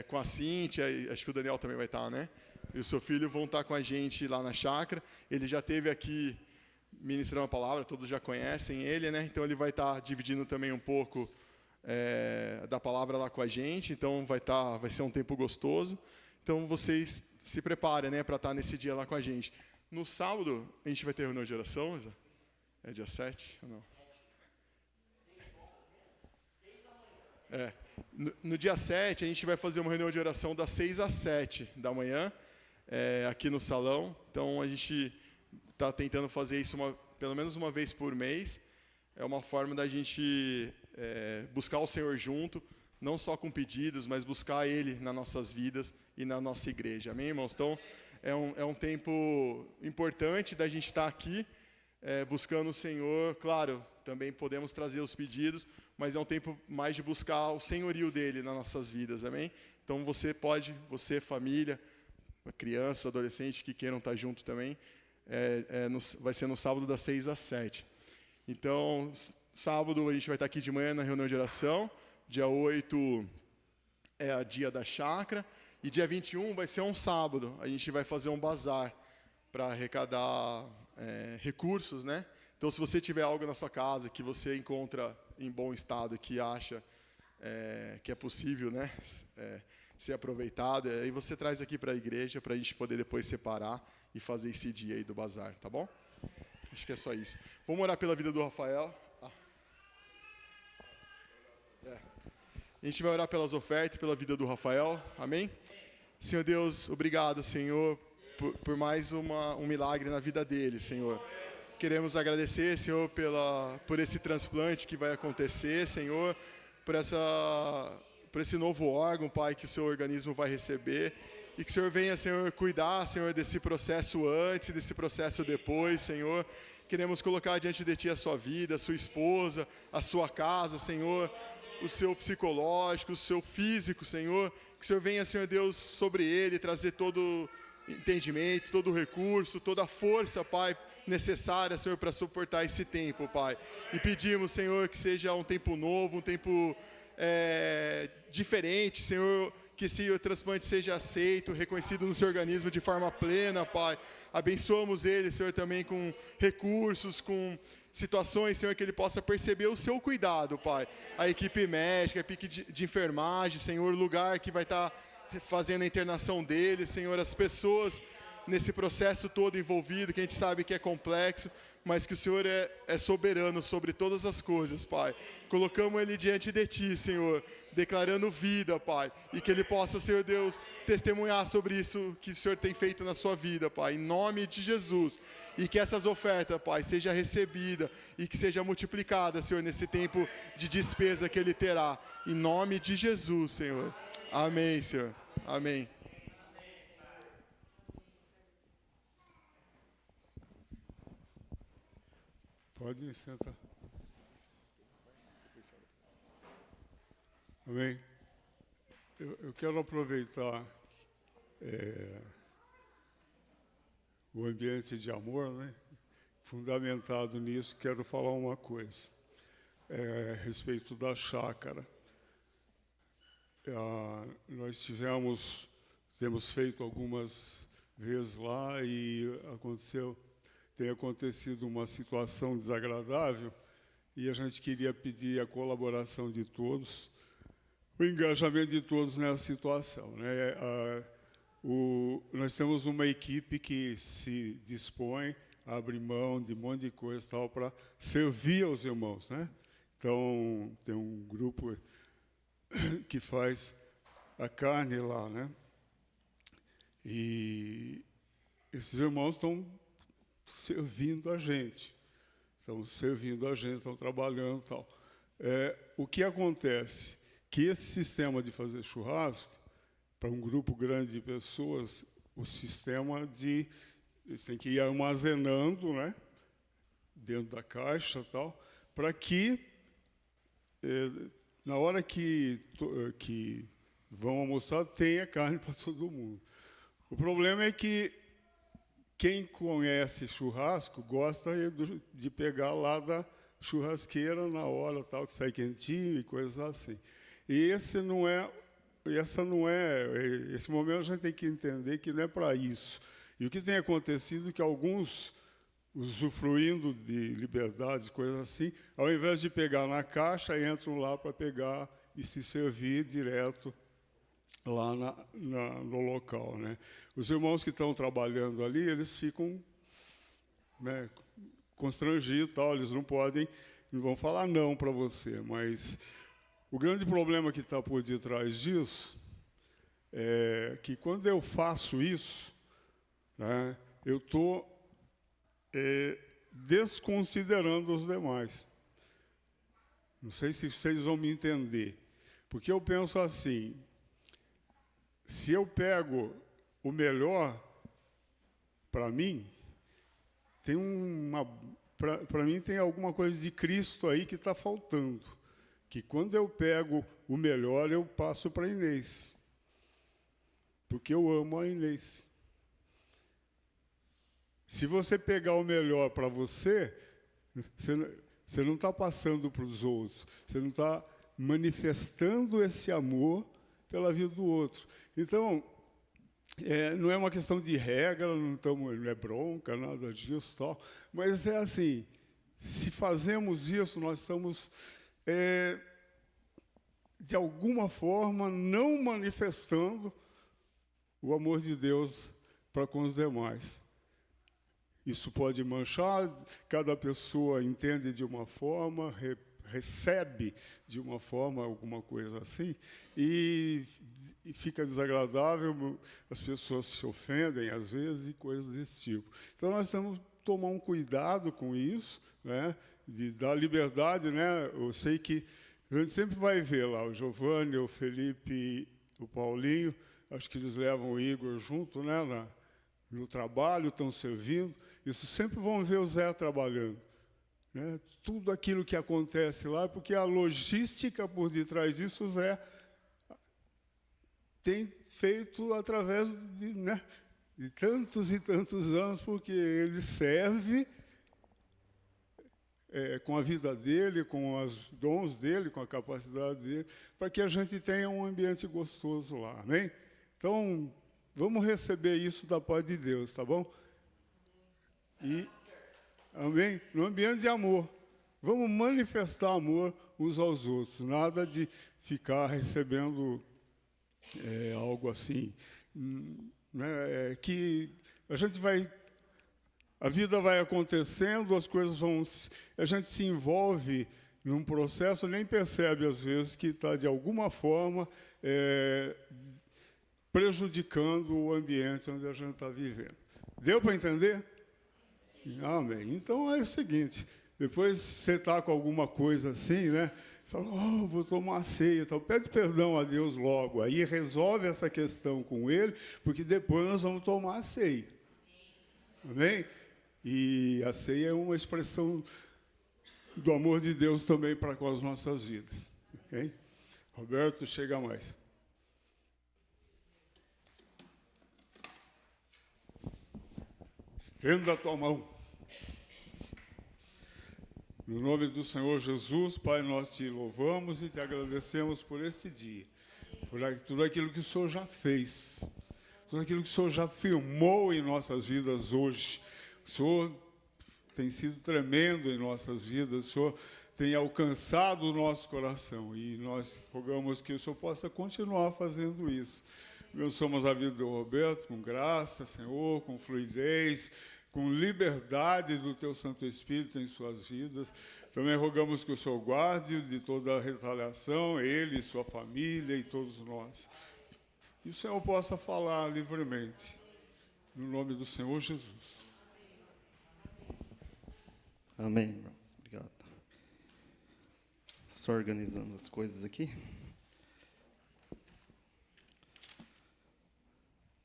com a Cíntia, acho que o Daniel também vai estar, né? E o seu filho vão estar com a gente lá na chácara. Ele já esteve aqui ministrando a palavra, todos já conhecem ele, né? Então ele vai estar dividindo também um pouco da palavra lá com a gente. Então vai ser um tempo gostoso. Então vocês se preparem, né, para estar nesse dia lá com a gente. No sábado a gente vai ter reunião de oração, Isa? É dia 7 ou não? No dia 7 a gente vai fazer uma reunião de oração das 6 às 7 da manhã, aqui no salão. Então a gente está tentando fazer isso pelo menos uma vez por mês. É uma forma da gente buscar o Senhor junto, não só com pedidos, mas buscar Ele nas nossas vidas e na nossa igreja. Amém, irmãos? Então, é um tempo importante da gente estar aqui, buscando o Senhor. Claro, também podemos trazer os pedidos, mas é um tempo mais de buscar o senhorio dEle nas nossas vidas. Amém? Então, você, família, criança, adolescente que queiram estar junto também, vai ser no sábado das 6 às 7. Então, sábado a gente vai estar aqui de manhã na reunião de oração. Dia 8 é o dia da chácara. E dia 21 vai ser um sábado. A gente vai fazer um bazar para arrecadar recursos, né? Então, se você tiver algo na sua casa que você encontra em bom estado e que acha que é possível, né, ser aproveitado, aí você traz aqui para a igreja para a gente poder depois separar e fazer esse dia aí do bazar, tá bom? Acho que é só isso. Vamos orar pela vida do Rafael. A gente vai orar pelas ofertas e pela vida do Rafael. Amém? Senhor Deus, obrigado, Senhor, por mais um milagre na vida dele, Senhor. Queremos agradecer, Senhor, por esse transplante que vai acontecer, Senhor, por esse novo órgão, Pai, que o seu organismo vai receber. E que o Senhor venha, Senhor, cuidar, Senhor, desse processo antes e desse processo depois, Senhor. Queremos colocar diante de Ti a sua vida, a sua esposa, a sua casa, Senhor, o seu psicológico, o seu físico, Senhor. Que o Senhor venha, Senhor Deus, sobre ele, trazer todo entendimento, todo recurso, toda a força, Pai, necessária, Senhor, para suportar esse tempo, Pai. E pedimos, Senhor, que seja um tempo novo, um tempo diferente, Senhor, que esse transplante seja aceito, reconhecido no seu organismo de forma plena, Pai. Abençoamos ele, Senhor, também com recursos, com situações, Senhor, que ele possa perceber o seu cuidado, Pai. A equipe médica, a equipe de enfermagem, Senhor, o lugar que vai estar fazendo a internação dele, Senhor, as pessoas nesse processo todo envolvido, que a gente sabe que é complexo, mas que o Senhor é soberano sobre todas as coisas, Pai. Colocamos ele diante de Ti, Senhor, declarando vida, Pai, e que ele possa, Senhor Deus, testemunhar sobre isso que o Senhor tem feito na sua vida, Pai, em nome de Jesus, e que essas ofertas, Pai, seja recebida e que seja multiplicada, Senhor, nesse tempo de despesa que ele terá, em nome de Jesus, Senhor. Amém, Senhor. Amém. Pode ir, senta. Amém? Eu quero aproveitar o ambiente de amor, né? Fundamentado nisso, quero falar uma coisa a respeito da chácara. Nós temos feito algumas vezes lá e tem acontecido uma situação desagradável e a gente queria pedir a colaboração de todos, o engajamento de todos nessa situação, né? Nós temos uma equipe que se dispõe a abrir mão de um monte de coisa tal para servir aos irmãos, né? Então, tem um grupo que faz a carne lá, né? E esses irmãos estão servindo a gente, estão trabalhando e tal. O que acontece? Que esse sistema de fazer churrasco, para um grupo grande de pessoas, o sistema eles têm que ir armazenando, né, dentro da caixa e tal, para que, na hora que vão almoçar, tenha carne para todo mundo. O problema é que quem conhece churrasco gosta de pegar lá da churrasqueira na hora, tal, que sai quentinho e coisas assim. E esse momento a gente tem que entender que não é para isso. E o que tem acontecido é que alguns, usufruindo de liberdades, coisas assim, ao invés de pegar na caixa, entram lá para pegar e se servir direto lá no local, né? Os irmãos que estão trabalhando ali, eles ficam, né, constrangidos, tal, eles não vão falar não para você, mas o grande problema que está por detrás disso é que quando eu faço isso, né, eu estou desconsiderando os demais. Não sei se vocês vão me entender, porque eu penso assim: se eu pego o melhor para mim, para mim tem alguma coisa de Cristo aí que está faltando. Que quando eu pego o melhor, eu passo para a Inês. Porque eu amo a Inês. Se você pegar o melhor para você não está passando para os outros. Você não está manifestando esse amor pela vida do outro. Então, não é uma questão de regra, não é bronca, nada disso, tal, mas é assim, se fazemos isso, nós estamos, de alguma forma, não manifestando o amor de Deus para com os demais. Isso pode manchar, cada pessoa entende de uma forma, recebe de uma forma, alguma coisa assim, e fica desagradável, as pessoas se ofendem, às vezes, e coisas desse tipo. Então, nós temos que tomar um cuidado com isso, né, de dar liberdade, né? Eu sei que a gente sempre vai ver lá o Giovanni, o Felipe, o Paulinho, acho que eles levam o Igor junto, né, no trabalho, estão servindo, isso sempre vão ver o Zé trabalhando. Né, tudo aquilo que acontece lá, porque a logística por detrás disso, o Zé tem feito através de tantos e tantos anos, porque ele serve com a vida dele, com os dons dele, com a capacidade dele, para que a gente tenha um ambiente gostoso lá, amém? Então, vamos receber isso da paz de Deus, tá bom? Amém? No ambiente de amor. Vamos manifestar amor uns aos outros. Nada de ficar recebendo algo assim, né, que a gente vai... A vida vai acontecendo, as coisas vão... A gente se envolve num processo, nem percebe, às vezes, que está, de alguma forma, prejudicando o ambiente onde a gente está vivendo. Deu para entender? Amém. Então, é o seguinte, depois você está com alguma coisa assim, né? Fala, vou tomar ceia, então pede perdão a Deus logo. Aí resolve essa questão com Ele, porque depois nós vamos tomar a ceia. Amém? E a ceia é uma expressão do amor de Deus também para com as nossas vidas. Okay? Roberto, chega mais. Estenda a tua mão. No nome do Senhor Jesus, Pai, nós te louvamos e te agradecemos por este dia, por tudo aquilo que o Senhor já fez, tudo aquilo que o Senhor já firmou em nossas vidas hoje. O Senhor tem sido tremendo em nossas vidas, o Senhor tem alcançado o nosso coração e nós rogamos que o Senhor possa continuar fazendo isso. Abençoamos a vida do Roberto com graça, Senhor, com fluidez, com liberdade do Teu Santo Espírito em suas vidas. Também rogamos que o Senhor guarde de toda a retaliação, ele, sua família e todos nós. E o Senhor possa falar livremente, no nome do Senhor Jesus. Amém, irmãos. Obrigado. Só organizando as coisas aqui.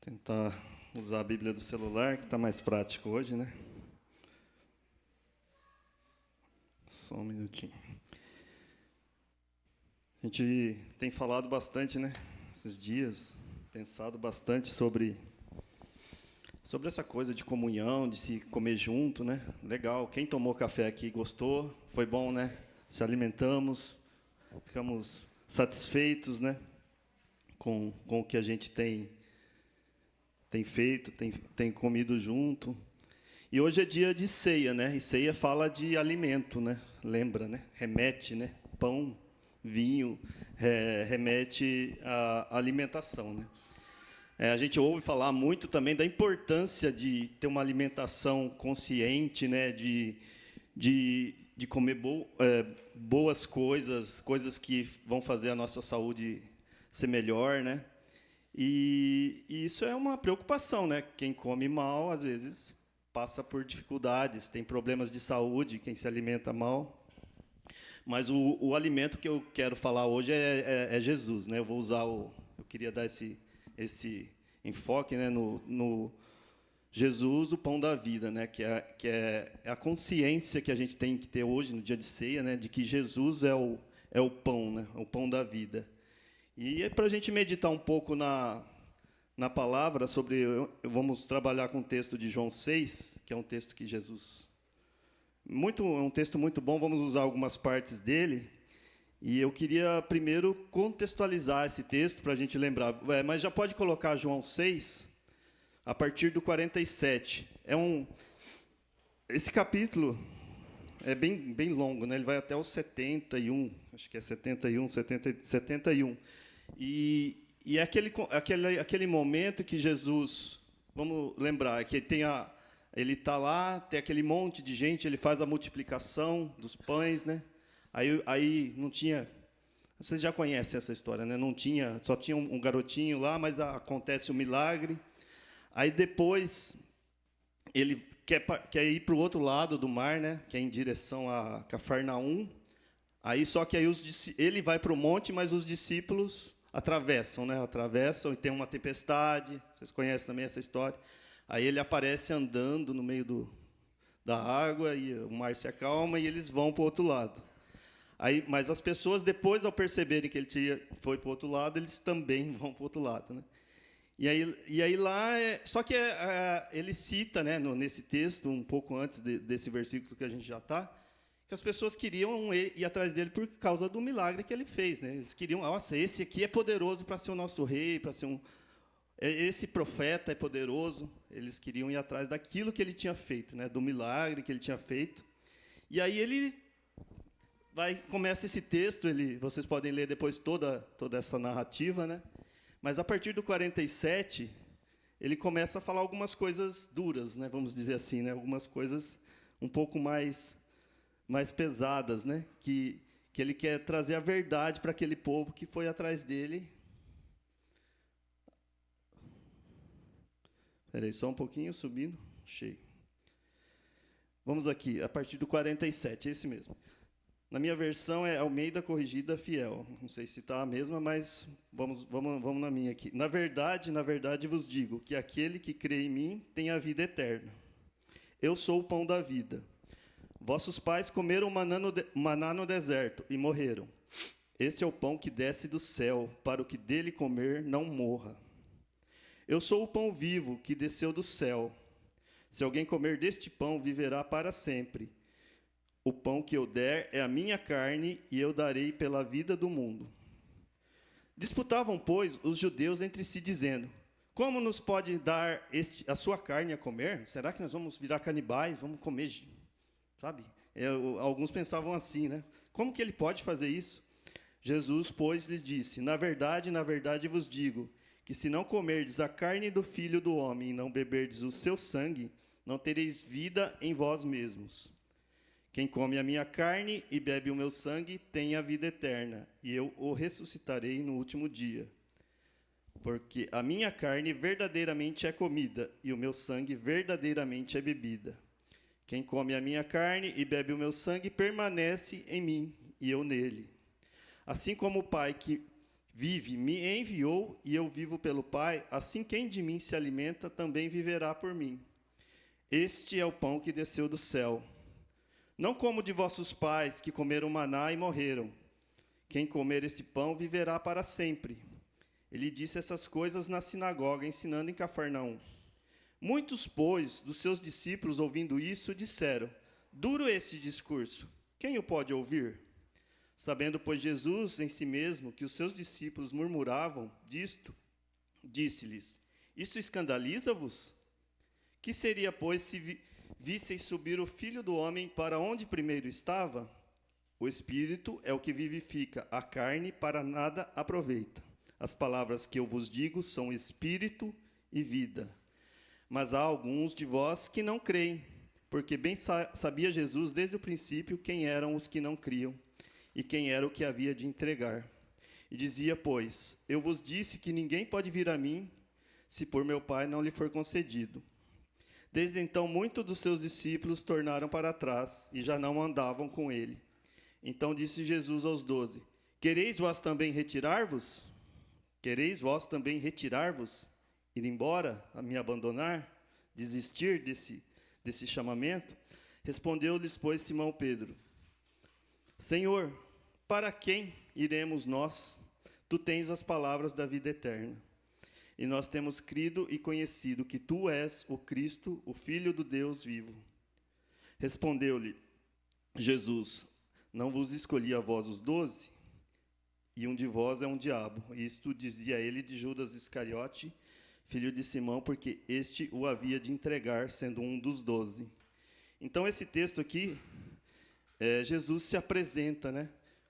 Tentar usar a Bíblia do celular, que está mais prático hoje, né? Só um minutinho. A gente tem falado bastante, né? Esses dias, pensado bastante sobre essa coisa de comunhão, de se comer junto, né? Legal. Quem tomou café aqui gostou, foi bom, né? Se alimentamos, ficamos satisfeitos, né? Com o que a gente tem feito, tem comido junto. E hoje é dia de ceia, né? E ceia fala de alimento, né? Lembra, né? Remete, né? Pão, vinho, remete à alimentação, né? A gente ouve falar muito também da importância de ter uma alimentação consciente, né? De comer boas coisas que vão fazer a nossa saúde ser melhor, né? E isso é uma preocupação, né? Quem come mal, às vezes, passa por dificuldades, tem problemas de saúde, quem se alimenta mal. Mas o alimento que eu quero falar hoje é Jesus, né? Eu queria dar esse enfoque, né, no Jesus, o pão da vida, né? Que é a consciência que a gente tem que ter hoje, no dia de ceia, né? De que Jesus é o pão, né? O pão da vida. E para a gente meditar um pouco na palavra vamos trabalhar com o texto de João 6, que é um texto que Jesus... é um texto muito bom, vamos usar algumas partes dele. E eu queria primeiro contextualizar esse texto para a gente lembrar. Mas já pode colocar João 6, a partir do 47. Esse capítulo é bem longo, né? Ele vai até o 71, acho que é 71. E é aquele momento que Jesus, vamos lembrar, que ele está lá, tem aquele monte de gente, ele faz a multiplicação dos pães, né? Aí não tinha... Vocês já conhecem essa história, né? Só tinha um garotinho lá, mas acontece um milagre. Aí depois ele quer ir para o outro lado do mar, né? Que é em direção a Cafarnaum. Só que ele vai para o monte, mas os discípulos atravessam, né? Atravessam e tem uma tempestade. Vocês conhecem também essa história. Aí ele aparece andando no meio da água e o mar se acalma e eles vão para o outro lado. Mas as pessoas, depois, ao perceberem que ele foi para o outro lado, eles também vão para o outro lado, né? E aí lá... Só que ele cita, né, nesse texto, um pouco antes desse versículo que a gente já está, que as pessoas queriam ir atrás dele por causa do milagre que ele fez, né? Eles queriam, nossa, esse aqui é poderoso para ser o nosso rei, para ser Esse profeta é poderoso, eles queriam ir atrás daquilo que ele tinha feito, né, do milagre que ele tinha feito. E aí ele começa esse texto, vocês podem ler depois toda essa narrativa, né? Mas a partir do 47, ele começa a falar algumas coisas duras, né, vamos dizer assim, né, algumas coisas um pouco mais pesadas, né, que ele quer trazer a verdade para aquele povo que foi atrás dele. Espera aí, só um pouquinho, subindo. Cheio. Vamos aqui, a partir do 47, esse mesmo. Na minha versão é Almeida Corrigida Fiel. Não sei se está a mesma, mas vamos na minha aqui. Na verdade vos digo que aquele que crê em mim tem a vida eterna. Eu sou o pão da vida. Vossos pais comeram maná no deserto e morreram. Esse é o pão que desce do céu, para o que dele comer não morra. Eu sou o pão vivo que desceu do céu. Se alguém comer deste pão, viverá para sempre. O pão que eu der é a minha carne, e eu darei pela vida do mundo. Disputavam, pois, os judeus entre si, dizendo: como nos pode dar a sua carne a comer? Será que nós vamos virar canibais? Vamos comer, sabe? Alguns pensavam assim, né? Como que ele pode fazer isso? Jesus, pois, lhes disse: na verdade vos digo, que se não comerdes a carne do Filho do Homem e não beberdes o seu sangue, não tereis vida em vós mesmos. Quem come a minha carne e bebe o meu sangue tem a vida eterna, e eu o ressuscitarei no último dia. Porque a minha carne verdadeiramente é comida, e o meu sangue verdadeiramente é bebida. Quem come a minha carne e bebe o meu sangue permanece em mim, e eu nele. Assim como o Pai que vive me enviou, e eu vivo pelo Pai, assim quem de mim se alimenta também viverá por mim. Este é o pão que desceu do céu. Não como de vossos pais, que comeram maná e morreram. Quem comer esse pão viverá para sempre. Ele disse essas coisas na sinagoga, ensinando em Cafarnaum. Muitos, pois, dos seus discípulos, ouvindo isso, disseram: duro este discurso, quem o pode ouvir? Sabendo, pois, Jesus em si mesmo que os seus discípulos murmuravam disto, disse-lhes: isso escandaliza-vos? Que seria, pois, se visseis subir o Filho do Homem para onde primeiro estava? O Espírito é o que vivifica, a carne para nada aproveita. As palavras que eu vos digo são Espírito e vida. Mas há alguns de vós que não creem, porque bem sabia Jesus desde o princípio quem eram os que não criam, e quem era o que havia de entregar. E dizia, pois: eu vos disse que ninguém pode vir a mim, se por meu Pai não lhe for concedido. Desde então, muitos dos seus discípulos tornaram para trás e já não andavam com ele. Então disse Jesus aos 12: quereis vós também retirar-vos? Quereis vós também retirar-vos? Ir embora, a me abandonar? Desistir desse chamamento? Respondeu-lhes, pois, Simão Pedro: Senhor, para quem iremos nós? Tu tens as palavras da vida eterna. E nós temos crido e conhecido que tu és o Cristo, o Filho do Deus vivo. Respondeu-lhe Jesus: não vos escolhi a vós os 12? E um de vós é um diabo. Isto dizia ele de Judas Iscariote, filho de Simão, porque este o havia de entregar, sendo um dos 12. Então, esse texto aqui, Jesus se apresenta, né,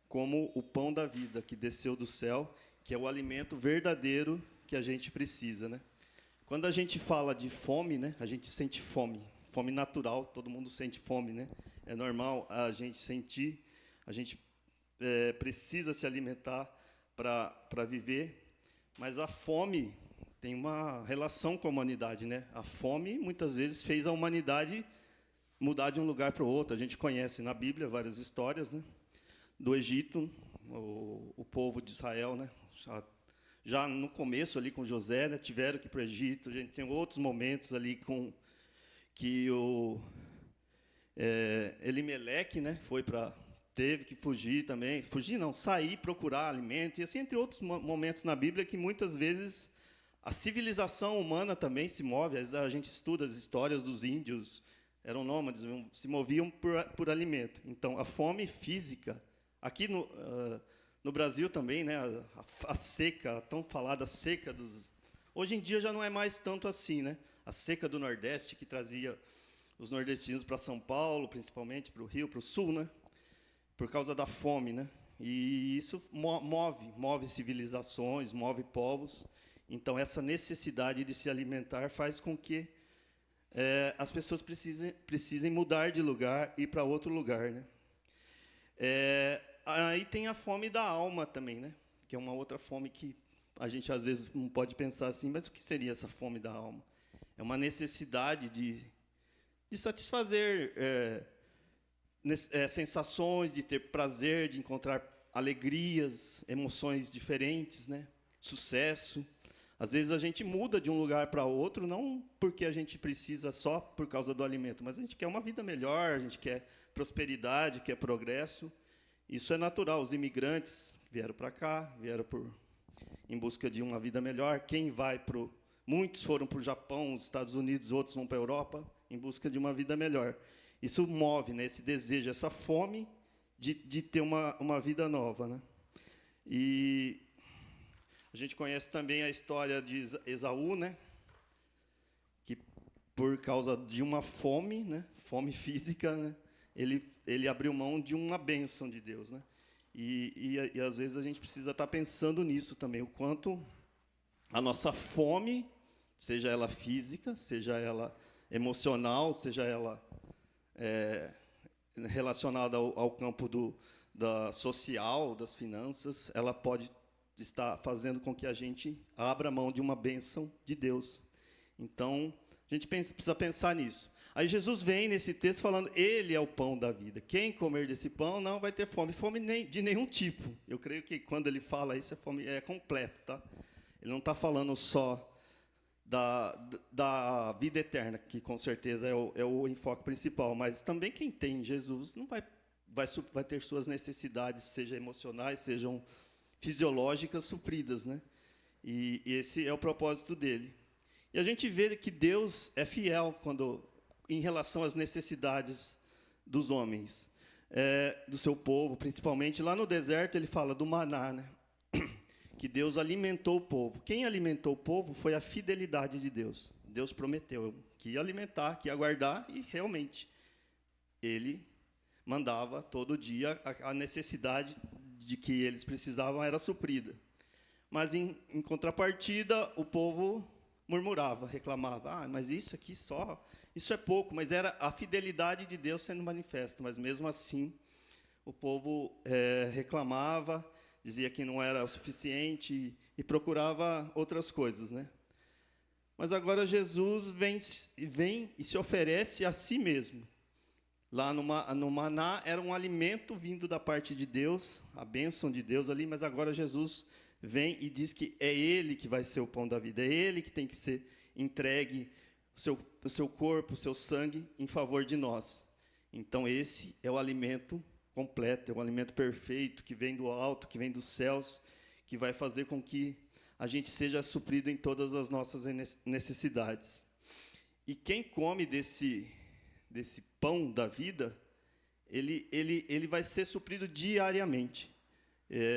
como o pão da vida que desceu do céu, que é o alimento verdadeiro que a gente precisa, né? Quando a gente fala de fome, né, a gente sente fome, fome natural, todo mundo sente fome, né? É normal a gente sentir, a gente precisa se alimentar para viver, mas a fome tem uma relação com a humanidade, né? A fome muitas vezes fez a humanidade mudar de um lugar para o outro. A gente conhece na Bíblia várias histórias, né? Do Egito, o povo de Israel, né? Já no começo ali com José, né, tiveram que ir para o Egito. A gente tem outros momentos ali com que o Elimeleque, né, teve que fugir também, sair, procurar alimento, e assim entre outros momentos na Bíblia que muitas vezes a civilização humana também se move. Às vezes a gente estuda as histórias dos índios, eram nômades, se moviam por alimento. Então a fome física aqui no Brasil também, né, a seca, a tão falada seca Hoje em dia já não é mais tanto assim, né? A seca do Nordeste, que trazia os nordestinos para São Paulo, principalmente para o Rio, para o Sul, né? Por causa da fome, né? E isso move civilizações, move povos. Então, essa necessidade de se alimentar faz com que as pessoas precisem mudar de lugar, ir para outro lugar, né? Aí tem a fome da alma também, né? Que é uma outra fome que a gente, às vezes, não pode pensar assim, mas o que seria essa fome da alma? É uma necessidade de satisfazer sensações, de ter prazer, de encontrar alegrias, emoções diferentes, né? Sucesso. Às vezes a gente muda de um lugar para outro, não porque a gente precisa só por causa do alimento, mas a gente quer uma vida melhor, a gente quer prosperidade, quer progresso. Isso é natural. Os imigrantes vieram para cá, em busca de uma vida melhor. Muitos foram para o Japão, os Estados Unidos, outros vão para a Europa, em busca de uma vida melhor. Isso move, né, esse desejo, essa fome de ter uma vida nova, né? E a gente conhece também a história de Esaú, né? Que por causa de uma fome, né? Fome física, né? Ele abriu mão de uma bênção de Deus, né? E às vezes a gente precisa estar pensando nisso também, o quanto a nossa fome, seja ela física, seja ela emocional, seja ela relacionada ao campo da social, das finanças, ela pode está fazendo com que a gente abra mão de uma bênção de Deus. Então, a gente precisa pensar nisso. Aí Jesus vem nesse texto falando, ele é o pão da vida. Quem comer desse pão não vai ter fome. Fome de nenhum tipo. Eu creio que quando ele fala isso, fome é completo. Tá? Ele não está falando só da vida eterna, que com certeza é o enfoque principal, mas também quem tem Jesus não vai ter suas necessidades, sejam emocionais, sejam fisiológicas supridas, né? E esse é o propósito dele. E a gente vê que Deus é fiel em relação às necessidades dos homens, do seu povo, principalmente. Lá no deserto ele fala do maná, né? Que Deus alimentou o povo. Quem alimentou o povo foi a fidelidade de Deus. Deus prometeu que ia alimentar, que ia guardar, e realmente ele mandava todo dia a necessidade de que eles precisavam era suprida. Mas, em contrapartida, o povo murmurava, reclamava. Mas isso aqui isso é pouco. Mas era a fidelidade de Deus sendo manifesta. Mas, mesmo assim, o povo reclamava, dizia que não era o suficiente e procurava outras coisas, né? Mas agora Jesus vem e se oferece a si mesmo. Lá no maná era um alimento vindo da parte de Deus, a bênção de Deus ali, mas agora Jesus vem e diz que é Ele que vai ser o pão da vida, é Ele que tem que ser entregue, o seu corpo, o seu sangue, em favor de nós. Então esse é o alimento completo, é o alimento perfeito, que vem do alto, que vem dos céus, que vai fazer com que a gente seja suprido em todas as nossas necessidades. E quem come desse pão da vida, ele vai ser suprido diariamente.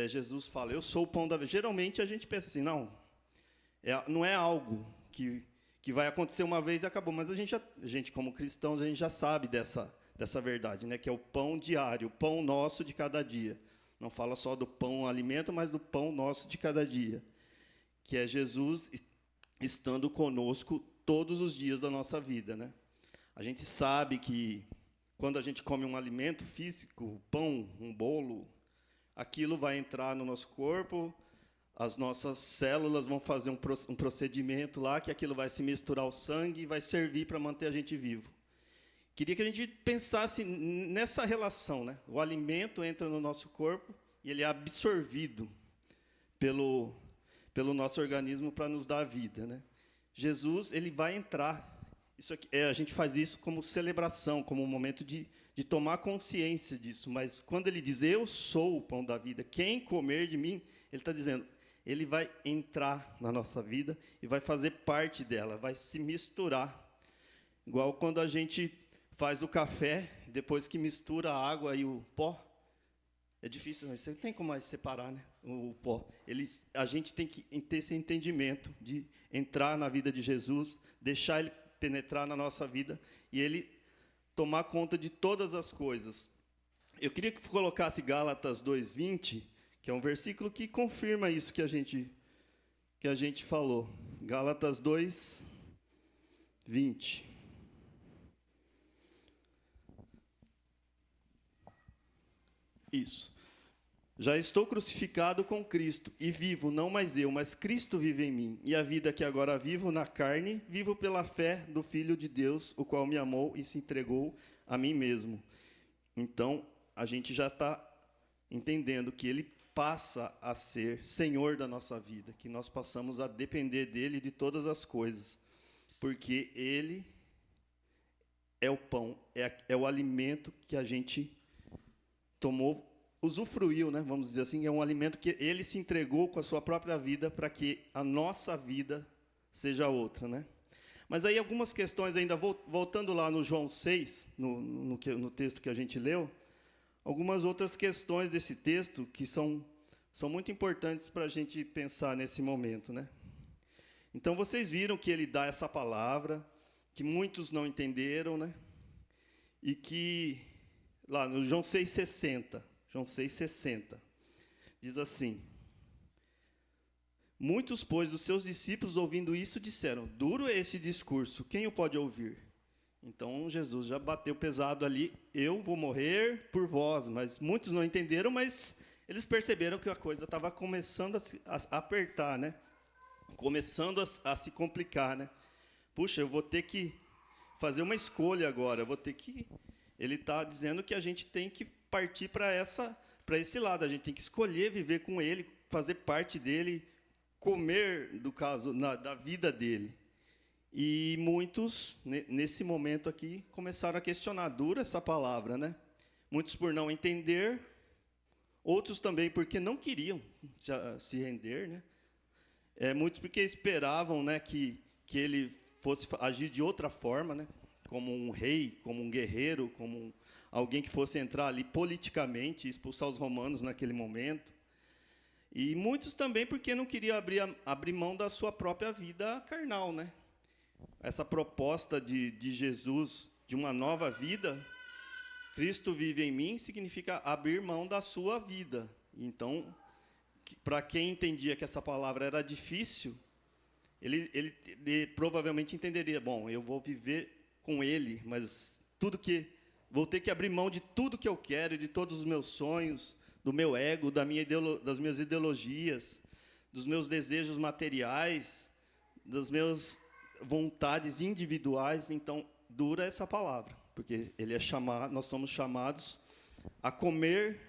Jesus fala, eu sou o pão da vida. Geralmente a gente pensa assim, não é algo que vai acontecer uma vez e acabou. Mas a gente como cristãos, a gente já sabe dessa verdade, né? Que é o pão diário, o pão nosso de cada dia. Não fala só do pão alimento, mas do pão nosso de cada dia. Que é Jesus estando conosco todos os dias da nossa vida, né? A gente sabe que quando a gente come um alimento físico, pão, um bolo, aquilo vai entrar no nosso corpo, as nossas células vão fazer um procedimento lá, que aquilo vai se misturar ao sangue e vai servir para manter a gente vivo. Queria que a gente pensasse nessa relação, né? O alimento entra no nosso corpo e ele é absorvido pelo nosso organismo para nos dar vida, né? Jesus, ele vai entrar. Isso aqui, a gente faz isso como celebração, como um momento de tomar consciência disso. Mas quando ele diz, eu sou o pão da vida, quem comer de mim, ele está dizendo, ele vai entrar na nossa vida e vai fazer parte dela, vai se misturar. Igual quando a gente faz o café, depois que mistura a água e o pó, É difícil, mas você não tem como mais separar, né? O pó. A gente tem que ter esse entendimento de entrar na vida de Jesus, deixar ele penetrar na nossa vida e ele tomar conta de todas as coisas. Eu queria que colocasse Gálatas 2:20, que é um versículo que confirma isso que a gente falou. Gálatas 2:20. Isso. Já estou crucificado com Cristo, e vivo, não mais eu, mas Cristo vive em mim. E a vida que agora vivo na carne, vivo pela fé do Filho de Deus, o qual me amou e se entregou a mim mesmo. Então, a gente já está entendendo que Ele passa a ser Senhor da nossa vida, que nós passamos a depender dEle de todas as coisas, porque Ele é o pão, é o alimento que a gente tomou, usufruiu, né? Vamos dizer assim, é um alimento que ele se entregou com a sua própria vida para que a nossa vida seja outra, né? Mas aí algumas questões ainda, voltando lá no João 6, no texto que a gente leu, algumas outras questões desse texto que são muito importantes para a gente pensar nesse momento, né? Então, vocês viram que ele dá essa palavra, que muitos não entenderam, né? E que, lá no João 6,60, diz assim: muitos, pois, dos seus discípulos, ouvindo isso, disseram, duro é esse discurso, quem o pode ouvir? Então, Jesus já bateu pesado ali, eu vou morrer por vós, mas muitos não entenderam, mas eles perceberam que a coisa estava começando a apertar, né? Começando a se complicar, né? Puxa, eu vou ter que fazer uma escolha agora, Ele está dizendo que a gente tem que partir para esse lado, a gente tem que escolher viver com Ele, fazer parte dEle, comer, do caso, da vida dEle. E muitos, nesse momento aqui, começaram a questionar, dura essa palavra, né? Muitos por não entender, outros também porque não queriam se render, né? Muitos porque esperavam, né, que ele fosse agir de outra forma, né? Como um rei, como um guerreiro, como alguém que fosse entrar ali politicamente e expulsar os romanos naquele momento. E muitos também porque não queriam abrir mão da sua própria vida carnal, né? Essa proposta de Jesus, de uma nova vida, Cristo vive em mim, significa abrir mão da sua vida. Então, para quem entendia que essa palavra era difícil, ele provavelmente entenderia, bom, eu vou viver com Ele, mas vou ter que abrir mão de tudo que eu quero, de todos os meus sonhos, do meu ego, das minhas ideologias, dos meus desejos materiais, das minhas vontades individuais. Então, dura essa palavra, porque nós somos chamados a comer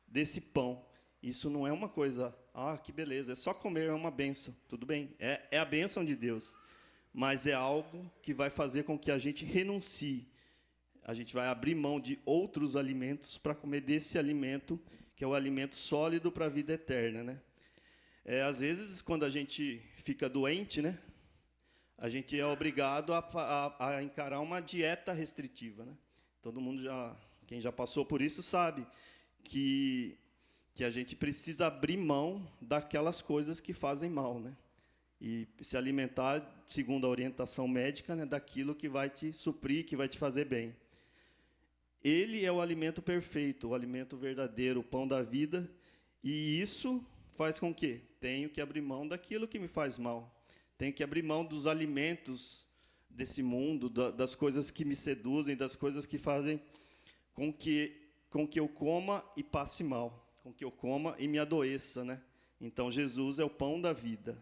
desse pão. Isso não é uma coisa, que beleza, é só comer, é uma bênção. Tudo bem, é a bênção de Deus, mas é algo que vai fazer com que a gente renuncie. A gente vai abrir mão de outros alimentos para comer desse alimento, que é o alimento sólido para a vida eterna, né? Às vezes, quando a gente fica doente, né, a gente é obrigado a encarar uma dieta restritiva, né? Todo mundo quem já passou por isso sabe que a gente precisa abrir mão daquelas coisas que fazem mal, né? E se alimentar, segundo a orientação médica, né, daquilo que vai te suprir, que vai te fazer bem. Ele é o alimento perfeito, o alimento verdadeiro, o pão da vida, e isso faz com que tenho que abrir mão daquilo que me faz mal. Tenho que abrir mão dos alimentos desse mundo, das coisas que me seduzem, das coisas que fazem com que eu coma e passe mal, com que eu coma e me adoeça, né? Então, Jesus é o pão da vida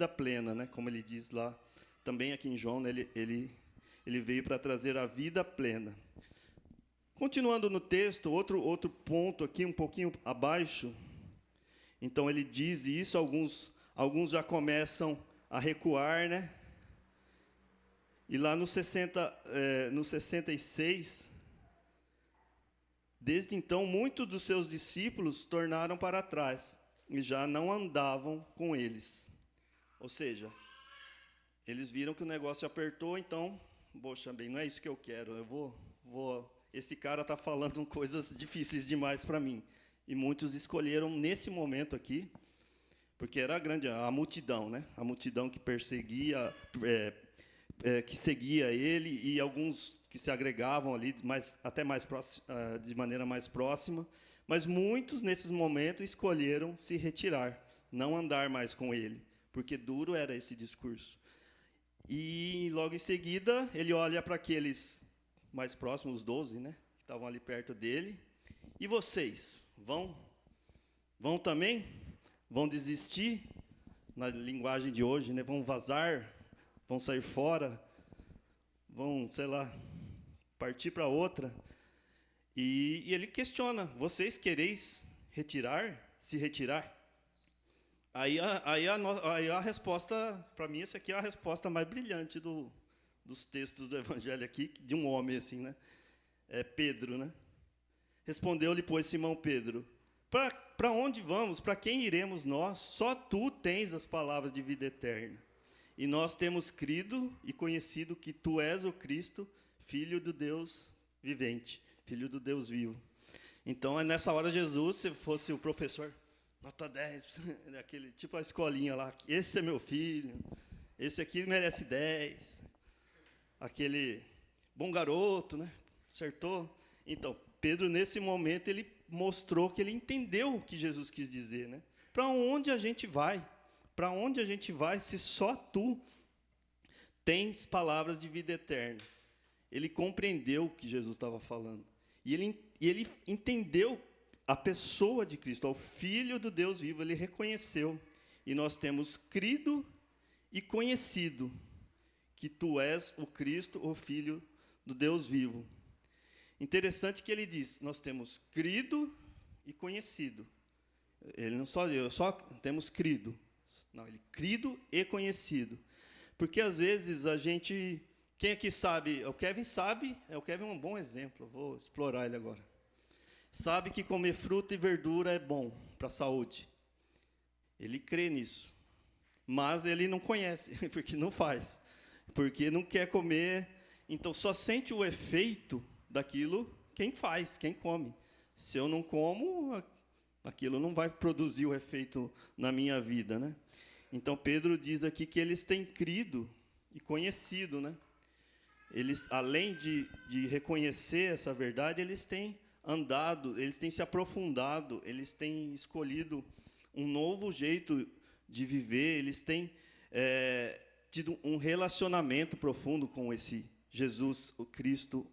plena, né? Como ele diz lá, também aqui em João, né? Ele veio para trazer a vida plena. Continuando no texto, outro ponto aqui, um pouquinho abaixo. Então, ele diz isso, alguns já começam a recuar, né? E lá no 66, desde então, muitos dos seus discípulos tornaram para trás e já não andavam com eles. Ou seja, eles viram que o negócio apertou, então, poxa, bem, não é isso que eu quero. Esse cara está falando coisas difíceis demais para mim. E muitos escolheram nesse momento aqui, porque era grande a multidão, né? A multidão que perseguia, que seguia ele, e alguns que se agregavam ali, até mais de maneira mais próxima. Mas muitos, nesses momentos, escolheram se retirar, não andar mais com ele, porque duro era esse discurso. E, logo em seguida, ele olha para aqueles mais próximos, os 12, né, que estavam ali perto dele. E vocês, vão também? Vão desistir? Na linguagem de hoje, né, vão vazar? Vão sair fora? Vão, sei lá, partir para outra? E ele questiona: vocês quereis se retirar? Aí a resposta, para mim, essa aqui é a resposta mais brilhante dos textos do Evangelho aqui, de um homem assim, né? É Pedro, né? Respondeu-lhe, pois, Simão Pedro: para onde vamos? Para quem iremos nós? Só tu tens as palavras de vida eterna. E nós temos crido e conhecido que tu és o Cristo, Filho do Deus vivente, Filho do Deus vivo. Então, nessa hora, Jesus, se fosse o professor, nota 10, aquele, tipo a escolinha lá, esse é meu filho, esse aqui merece 10, aquele bom garoto, né? Acertou. Então, Pedro, nesse momento, ele mostrou que ele entendeu o que Jesus quis dizer, né? Para onde a gente vai? Para onde a gente vai se só tu tens palavras de vida eterna? Ele compreendeu o que Jesus estava falando. E ele entendeu a pessoa de Cristo, o Filho do Deus vivo, ele reconheceu. E nós temos crido e conhecido que tu és o Cristo, o Filho do Deus vivo. Interessante que ele diz: nós temos crido e conhecido. Ele não só temos crido. Não, ele crido e conhecido. Porque às vezes a gente, quem aqui sabe, o Kevin sabe, o Kevin é um bom exemplo, eu vou explorar ele agora. Sabe que comer fruta e verdura é bom para a saúde. Ele crê nisso. Mas ele não conhece, porque não faz. Porque não quer comer. Então, só sente o efeito daquilo quem faz, quem come. Se eu não como, aquilo não vai produzir o efeito na minha vida, né? Então, Pedro diz aqui que eles têm crido e conhecido, né? Eles, além de reconhecer essa verdade, eles têm andado, eles têm se aprofundado, eles têm escolhido um novo jeito de viver, eles têm tido um relacionamento profundo com esse Jesus, o Cristo,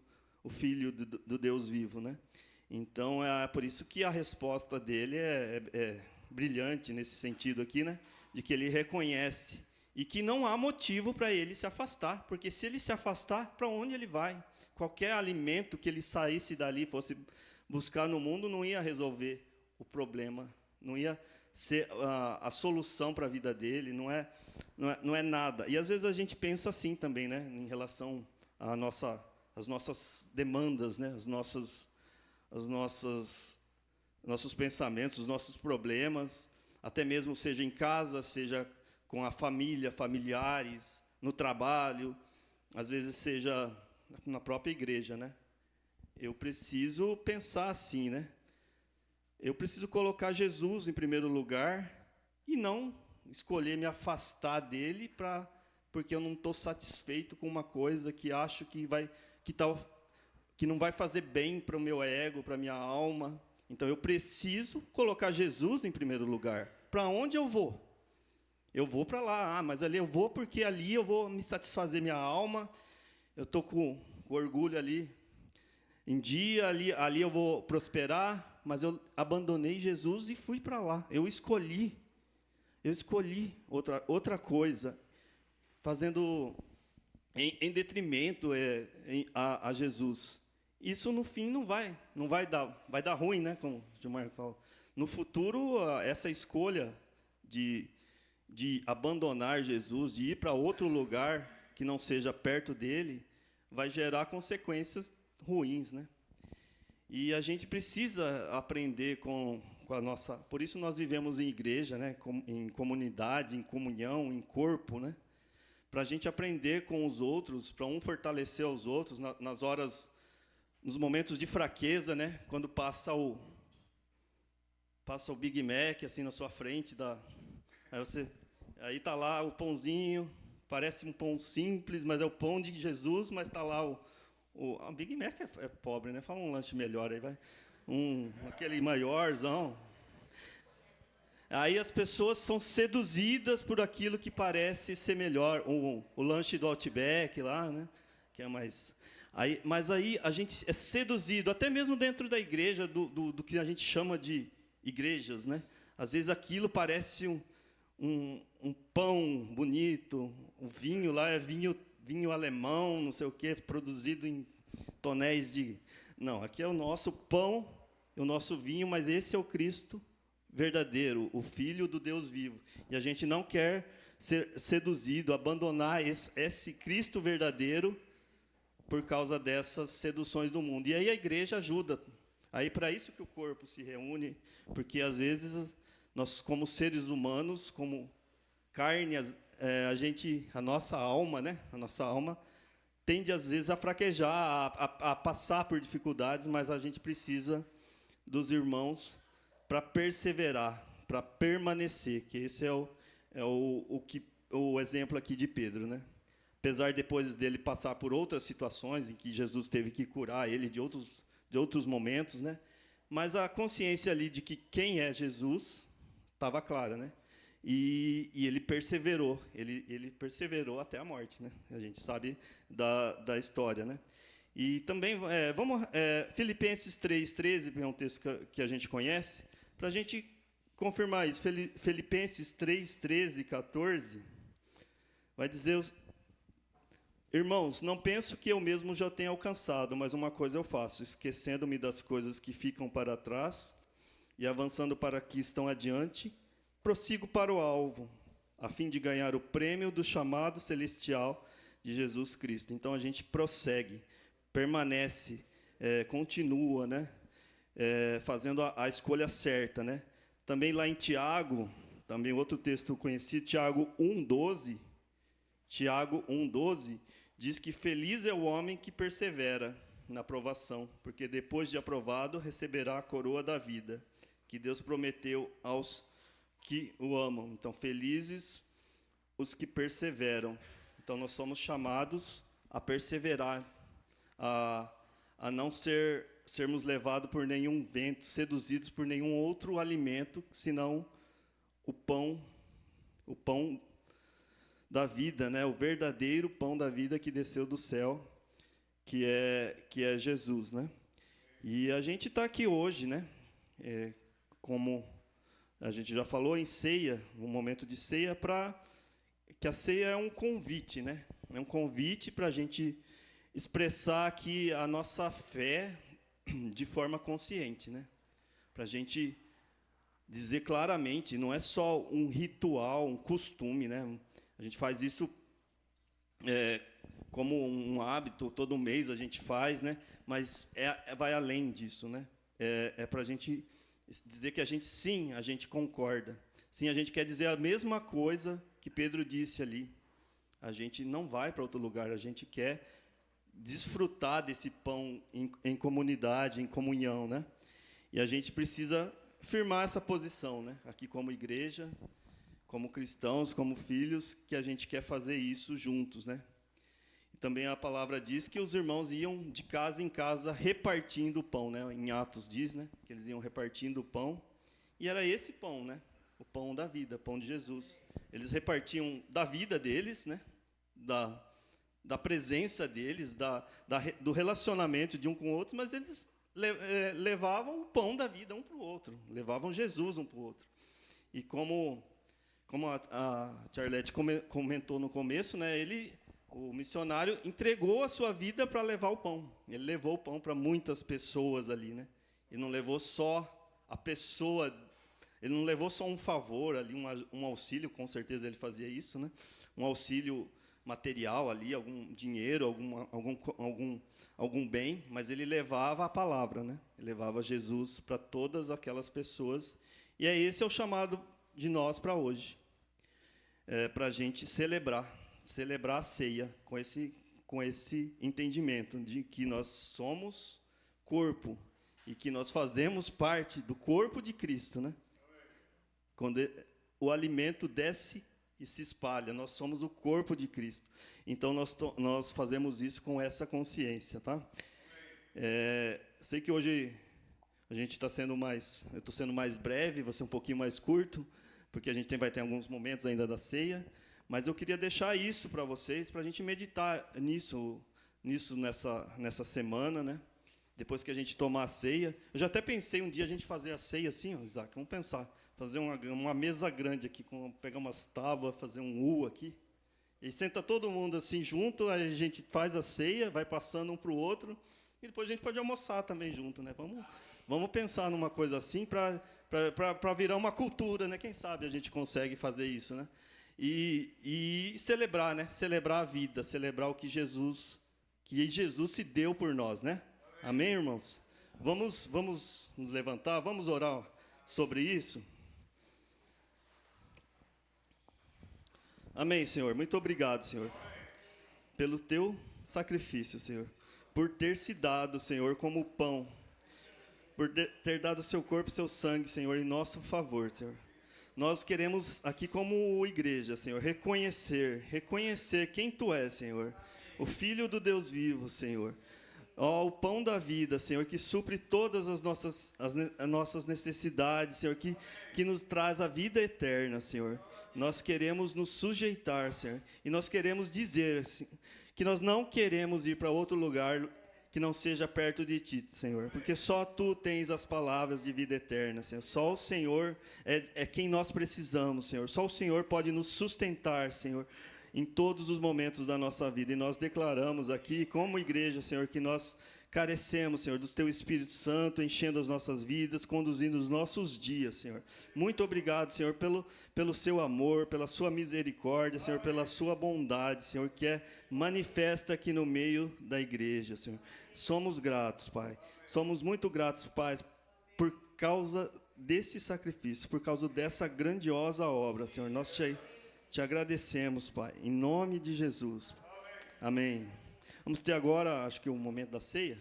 o Filho do Deus vivo, né? Então, é por isso que a resposta dele é brilhante nesse sentido aqui, né? De que ele reconhece e que não há motivo para ele se afastar, porque se ele se afastar, para onde ele vai? Qualquer alimento que ele saísse dali, fosse buscar no mundo, não ia resolver o problema, não ia ser a solução para a vida dele, não é nada. E às vezes a gente pensa assim também, né, em relação às nossas demandas, né, nossos pensamentos, os nossos problemas, até mesmo seja em casa, seja com a família, familiares, no trabalho, às vezes seja na própria igreja, né? Eu preciso pensar assim, né? Eu preciso colocar Jesus em primeiro lugar e não escolher me afastar dele porque eu não estou satisfeito com uma coisa que acho que não vai fazer bem para o meu ego, para a minha alma. Então, eu preciso colocar Jesus em primeiro lugar. Para onde eu vou? Eu vou para lá, mas ali eu vou porque ali eu vou me satisfazer minha alma, eu estou com orgulho ali em dia, ali eu vou prosperar, mas eu abandonei Jesus e fui para lá. Eu escolhi outra coisa, fazendo em detrimento a Jesus. Isso, no fim, não vai dar ruim, né? Como o Gilmar fala. No futuro, essa escolha de abandonar Jesus, de ir para outro lugar que não seja perto dele, vai gerar consequências ruins, né? E a gente precisa aprender com a nossa... Por isso nós vivemos em igreja, né? Em comunidade, em comunhão, em corpo, né? Para a gente aprender com os outros, para um fortalecer os outros nas horas, nos momentos de fraqueza, né? Quando passa passa o Big Mac assim na sua frente, aí tá lá o pãozinho, parece um pão simples, mas é o pão de Jesus, mas está lá a Big Mac é pobre, né? Fala um lanche melhor aí, vai. Aquele maiorzão. Aí as pessoas são seduzidas por aquilo que parece ser melhor. O lanche do Outback lá, né? Que é mais... Mas aí a gente é seduzido, até mesmo dentro da igreja, do que a gente chama de igrejas, né? Às vezes aquilo parece um pão bonito, o vinho lá é vinho alemão, não sei o quê, produzido em tonéis de... Não, aqui é o nosso pão, o nosso vinho, mas esse é o Cristo verdadeiro, o Filho do Deus vivo. E a gente não quer ser seduzido, abandonar esse Cristo verdadeiro por causa dessas seduções do mundo. E aí a igreja ajuda. Aí para isso que o corpo se reúne, porque às vezes nós, como seres humanos, como carne, a nossa alma, né? A nossa alma tende às vezes a fraquejar, a passar por dificuldades, mas a gente precisa dos irmãos para perseverar, para permanecer, que esse é o exemplo aqui de Pedro, né? Apesar depois dele passar por outras situações em que Jesus teve que curar ele de outros momentos, né? Mas a consciência ali de que quem é Jesus estava clara, né? E ele perseverou, ele perseverou até a morte, né? A gente sabe da história, né? E também, Filipenses 3,13, é um texto que a gente conhece, para a gente confirmar isso. Filipenses 3,13 e 14, vai dizer... Irmãos, não penso que eu mesmo já tenha alcançado, mas uma coisa eu faço, esquecendo-me das coisas que ficam para trás e avançando para que estão adiante, prossigo para o alvo, a fim de ganhar o prêmio do chamado celestial de Jesus Cristo. Então, a gente prossegue, permanece, continua, né? Fazendo a escolha certa, né? Também lá em Tiago, também outro texto conhecido, Tiago 1,12, diz que feliz é o homem que persevera na provação, porque depois de aprovado receberá a coroa da vida, que Deus prometeu aos que o amam. Então, felizes os que perseveram. Então, nós somos chamados a perseverar, a não sermos levados por nenhum vento, seduzidos por nenhum outro alimento, senão o pão da vida, né? O verdadeiro pão da vida que desceu do céu, que é Jesus, né? E a gente está aqui hoje, né? Como a gente já falou, em ceia, um momento de ceia, que a ceia é um convite, né? É um convite para a gente expressar aqui a nossa fé de forma consciente, né? Para a gente dizer claramente, não é só um ritual, um costume, né? A gente faz isso como um hábito, todo mês a gente faz, né? Mas vai além disso, né? Para a gente dizer que a gente concorda. Sim, a gente quer dizer a mesma coisa que Pedro disse ali. A gente não vai para outro lugar, a gente quer desfrutar desse pão em comunidade, em comunhão, né? E a gente precisa firmar essa posição, né? Aqui como igreja, como cristãos, como filhos, que a gente quer fazer isso juntos, né? E também a palavra diz que os irmãos iam de casa em casa repartindo o pão, né? Em Atos diz, né? Que eles iam repartindo o pão. E era esse pão, né? O pão da vida, o pão de Jesus. Eles repartiam da vida deles, né? Da presença deles, do relacionamento de um com o outro, mas eles levavam o pão da vida um para o outro, levavam Jesus um para o outro. E como a Charlete comentou no começo, né, o missionário entregou a sua vida para levar o pão. Ele levou o pão para muitas pessoas ali, né? Ele não levou só a pessoa, ele não levou só um favor ali, um auxílio, com certeza ele fazia isso, né? Um auxílio material ali, algum dinheiro, algum bem, mas ele levava a palavra, né? Ele levava Jesus para todas aquelas pessoas. E esse é o chamado de nós para hoje, para a gente celebrar a ceia com esse entendimento de que nós somos corpo e que nós fazemos parte do corpo de Cristo, né? Quando o alimento desce e se espalha, nós somos o corpo de Cristo. Então, nós fazemos isso com essa consciência, tá? Sei que hoje a gente está sendo mais... Eu estou sendo mais breve, vou ser um pouquinho mais curto, porque a gente vai ter alguns momentos ainda da ceia, mas eu queria deixar isso para vocês, para a gente meditar nisso nessa semana, né? Depois que a gente tomar a ceia. Eu já até pensei um dia a gente fazer a ceia assim, ó, Isaac, vamos pensar. Fazer uma mesa grande aqui, pegar umas tábuas, fazer um U aqui. E senta todo mundo assim junto, a gente faz a ceia, vai passando um para o outro, e depois a gente pode almoçar também junto, né? Vamos pensar numa coisa assim para virar uma cultura, né? Quem sabe a gente consegue fazer isso, né? E celebrar, né? Celebrar a vida, celebrar o que Jesus se deu por nós, né? Amém, irmãos? Vamos nos levantar, vamos orar sobre isso. Amém, Senhor. Muito obrigado, Senhor, pelo teu sacrifício, Senhor, por ter se dado, Senhor, como pão, por ter dado seu corpo e seu sangue, Senhor, em nosso favor, Senhor. Nós queremos aqui como igreja, Senhor, reconhecer quem Tu és, Senhor, o Filho do Deus vivo, Senhor. O pão da vida, Senhor, que supre todas as nossas necessidades, Senhor, que nos traz a vida eterna, Senhor. Nós queremos nos sujeitar, Senhor, e nós queremos dizer que nós não queremos ir para outro lugar que não seja perto de Ti, Senhor, porque só Tu tens as palavras de vida eterna, Senhor. Só o Senhor é quem nós precisamos, Senhor. Só o Senhor pode nos sustentar, Senhor, em todos os momentos da nossa vida. E nós declaramos aqui, como igreja, Senhor, que nós carecemos, Senhor, do Teu Espírito Santo, enchendo as nossas vidas, conduzindo os nossos dias, Senhor. Muito obrigado, Senhor, pelo Seu amor, pela Sua misericórdia, Senhor, pela Sua bondade, Senhor, que é manifesta aqui no meio da igreja, Senhor. Somos gratos, Pai. Somos muito gratos, Pai, por causa desse sacrifício, por causa dessa grandiosa obra, Senhor. Nós te agradecemos, Pai, em nome de Jesus. Amém. Vamos ter agora, acho que o momento da ceia.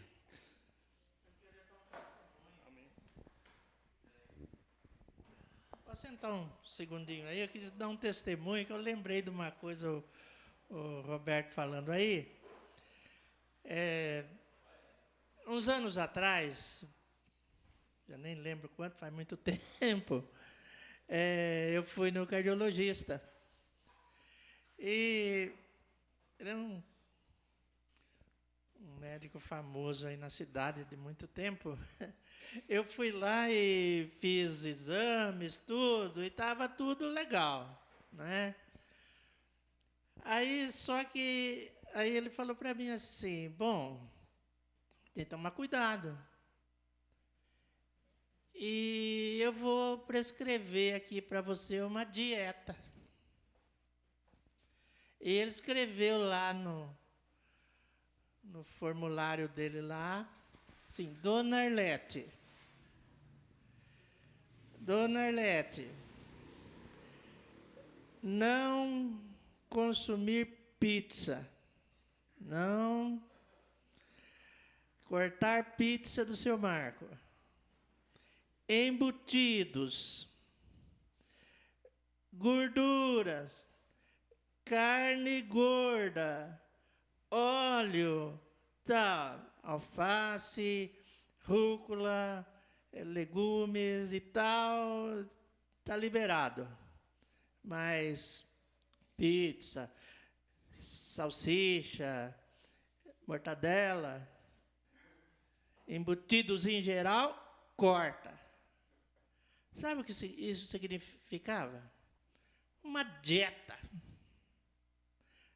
Posso sentar um segundinho aí? Eu quis dar um testemunho, que eu lembrei de uma coisa, o Roberto falando aí. Uns anos atrás, já nem lembro quanto, faz muito tempo, eu fui no cardiologista. E ele é um médico famoso aí na cidade de muito tempo. Eu fui lá e fiz exames, tudo, e estava tudo legal, né? Aí, só que, aí ele falou para mim assim, bom, tem que tomar cuidado. E eu vou prescrever aqui para você uma dieta. E ele escreveu lá no formulário dele lá, assim, Dona Arlete, não consumir pizza, não cortar pizza do seu Marco, embutidos, gorduras, carne gorda, óleo, tal, alface, rúcula, legumes e tal, está liberado. Mas pizza, salsicha, mortadela, embutidos em geral, corta. Sabe o que isso significava? Uma dieta.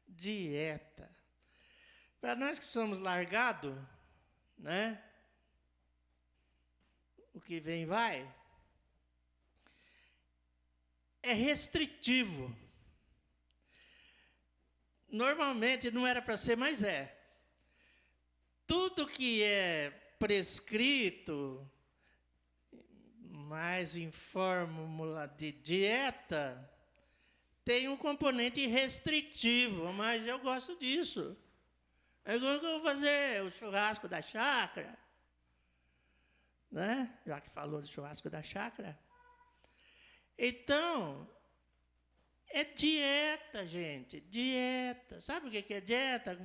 Dieta. Para nós que somos largados, né? O que vem vai. É restritivo. Normalmente não era para ser, mas é. Tudo que é prescrito, mais em fórmula de dieta, tem um componente restritivo, mas eu gosto disso. É igual que eu vou fazer o churrasco da chácara. né? Já que falou do churrasco da chácara. Então, é dieta, gente, dieta. Sabe o que é dieta?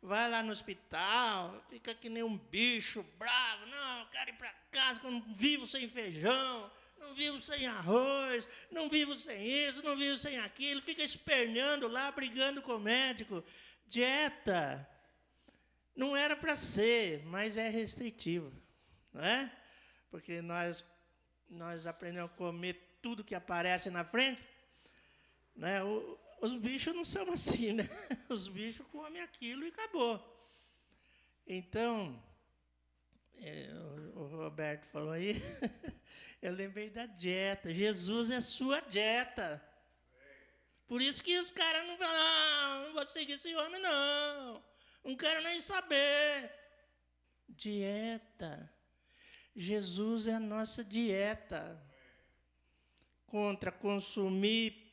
Vai lá no hospital, fica que nem um bicho bravo. Não, eu quero ir para casa, que eu não vivo sem feijão, não vivo sem arroz, não vivo sem isso, não vivo sem aquilo. Fica esperneando lá, brigando com o médico. Dieta não era para ser, mas é restritivo, não é? Porque nós aprendemos a comer tudo que aparece na frente, né? Os bichos não são assim, né? Os bichos comem aquilo e acabou. Então, o Roberto falou aí, eu lembrei da dieta. Jesus é sua dieta. Por isso que os caras não falam, não vou seguir esse homem, não quero nem saber. Dieta. Jesus é a nossa dieta. Contra consumir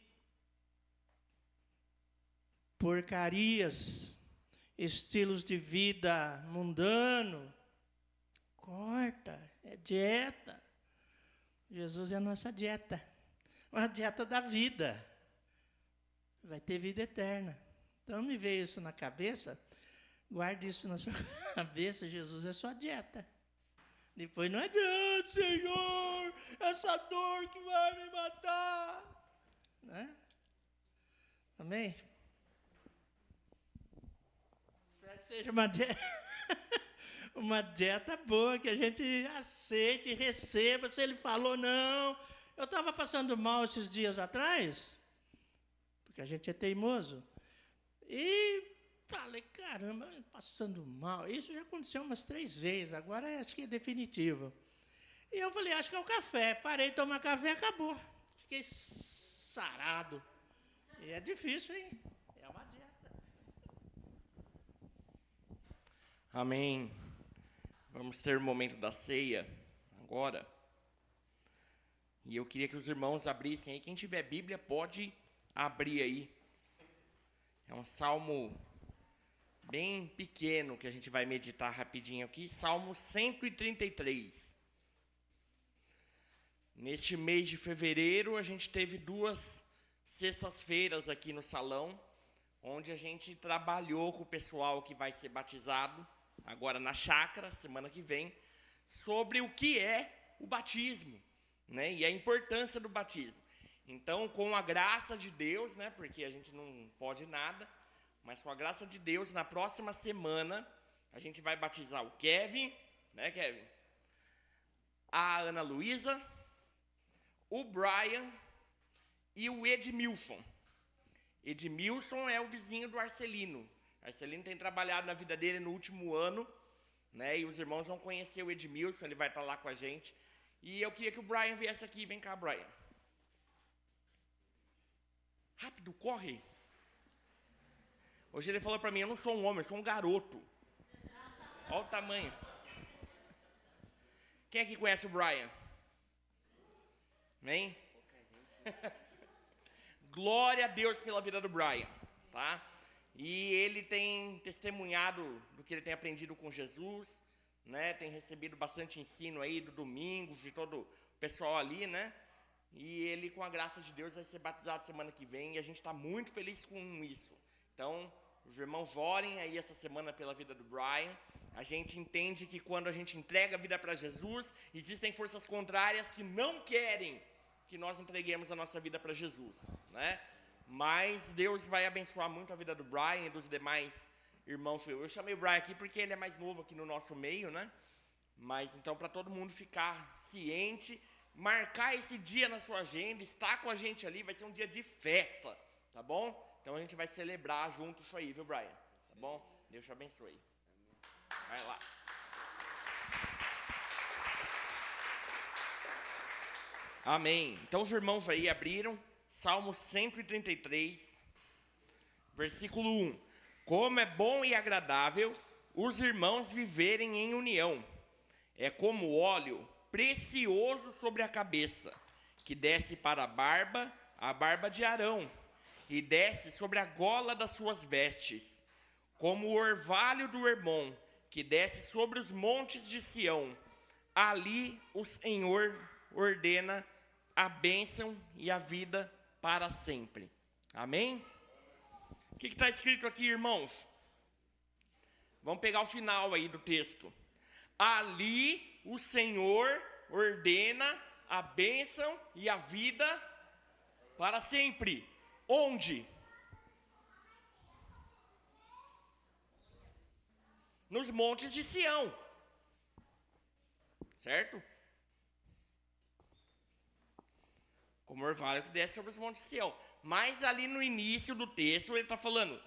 porcarias, estilos de vida mundano. Corta, é dieta. Jesus é a nossa dieta. Uma dieta da vida. Vai ter vida eterna. Então me veio isso na cabeça. Guarde isso na sua cabeça. Jesus é sua dieta. Depois não adianta, Senhor, essa dor que vai me matar. Né? Amém? Espero que seja uma dieta boa, que a gente aceite e receba. Se ele falou não. Eu estava passando mal esses dias atrás, porque a gente é teimoso. E falei, caramba, passando mal. Isso já aconteceu umas 3 vezes, agora acho que é definitivo. E eu falei, acho que é o café. Parei de tomar café, acabou. Fiquei sarado. E é difícil, hein? É uma dieta. Amém. Vamos ter o momento da ceia agora. E eu queria que os irmãos abrissem aí. Quem tiver Bíblia pode abrir aí. É um salmo bem pequeno que a gente vai meditar rapidinho aqui. Salmo 133. Neste mês de fevereiro, a gente teve 2 sextas-feiras aqui no salão, onde a gente trabalhou com o pessoal que vai ser batizado, agora na chácara, semana que vem, sobre o que é o batismo, né? E a importância do batismo. Então, com a graça de Deus, né? Porque a gente não pode nada, mas com a graça de Deus, na próxima semana, a gente vai batizar o Kevin, né, Kevin? A Ana Luísa, o Brian e o Edmilson. Edmilson é o vizinho do Arcelino. Arcelino tem trabalhado na vida dele no último ano, né? E os irmãos vão conhecer o Edmilson, ele vai estar lá com a gente. E eu queria que o Brian viesse aqui. Vem cá, Brian. Rápido, corre. Hoje ele falou para mim, eu não sou um homem, eu sou um garoto. Olha o tamanho. Quem aqui conhece o Brian? Amém? Glória a Deus pela vida do Brian, tá? E ele tem testemunhado do que ele tem aprendido com Jesus, né? Tem recebido bastante ensino aí do domingo, de todo o pessoal ali, né? E ele, com a graça de Deus, vai ser batizado semana que vem, e a gente está muito feliz com isso. Então, os irmãos orem aí essa semana pela vida do Brian. A gente entende que quando a gente entrega a vida para Jesus, existem forças contrárias que não querem que nós entreguemos a nossa vida para Jesus, né? Mas Deus vai abençoar muito a vida do Brian e dos demais irmãos. Eu chamei o Brian aqui porque ele é mais novo aqui no nosso meio, né? Mas então, para todo mundo ficar ciente, marcar esse dia na sua agenda, estar com a gente ali, vai ser um dia de festa, tá bom? Então a gente vai celebrar junto isso aí, viu, Brian? Tá bom? Deus te abençoe. Vai lá. Amém. Então os irmãos aí abriram Salmo 133, versículo 1. Como é bom e agradável os irmãos viverem em união. É como óleo precioso sobre a cabeça, que desce para a barba de Arão, e desce sobre a gola das suas vestes, como o orvalho do Hermon, que desce sobre os montes de Sião, ali o Senhor ordena a bênção e a vida para sempre. Amém? O que está escrito aqui, irmãos? Vamos pegar o final aí do texto. Ali o Senhor ordena a bênção e a vida para sempre. Onde? Nos montes de Sião. Certo? Como orvalho que desce sobre os montes de Sião. Mas ali no início do texto ele está falando: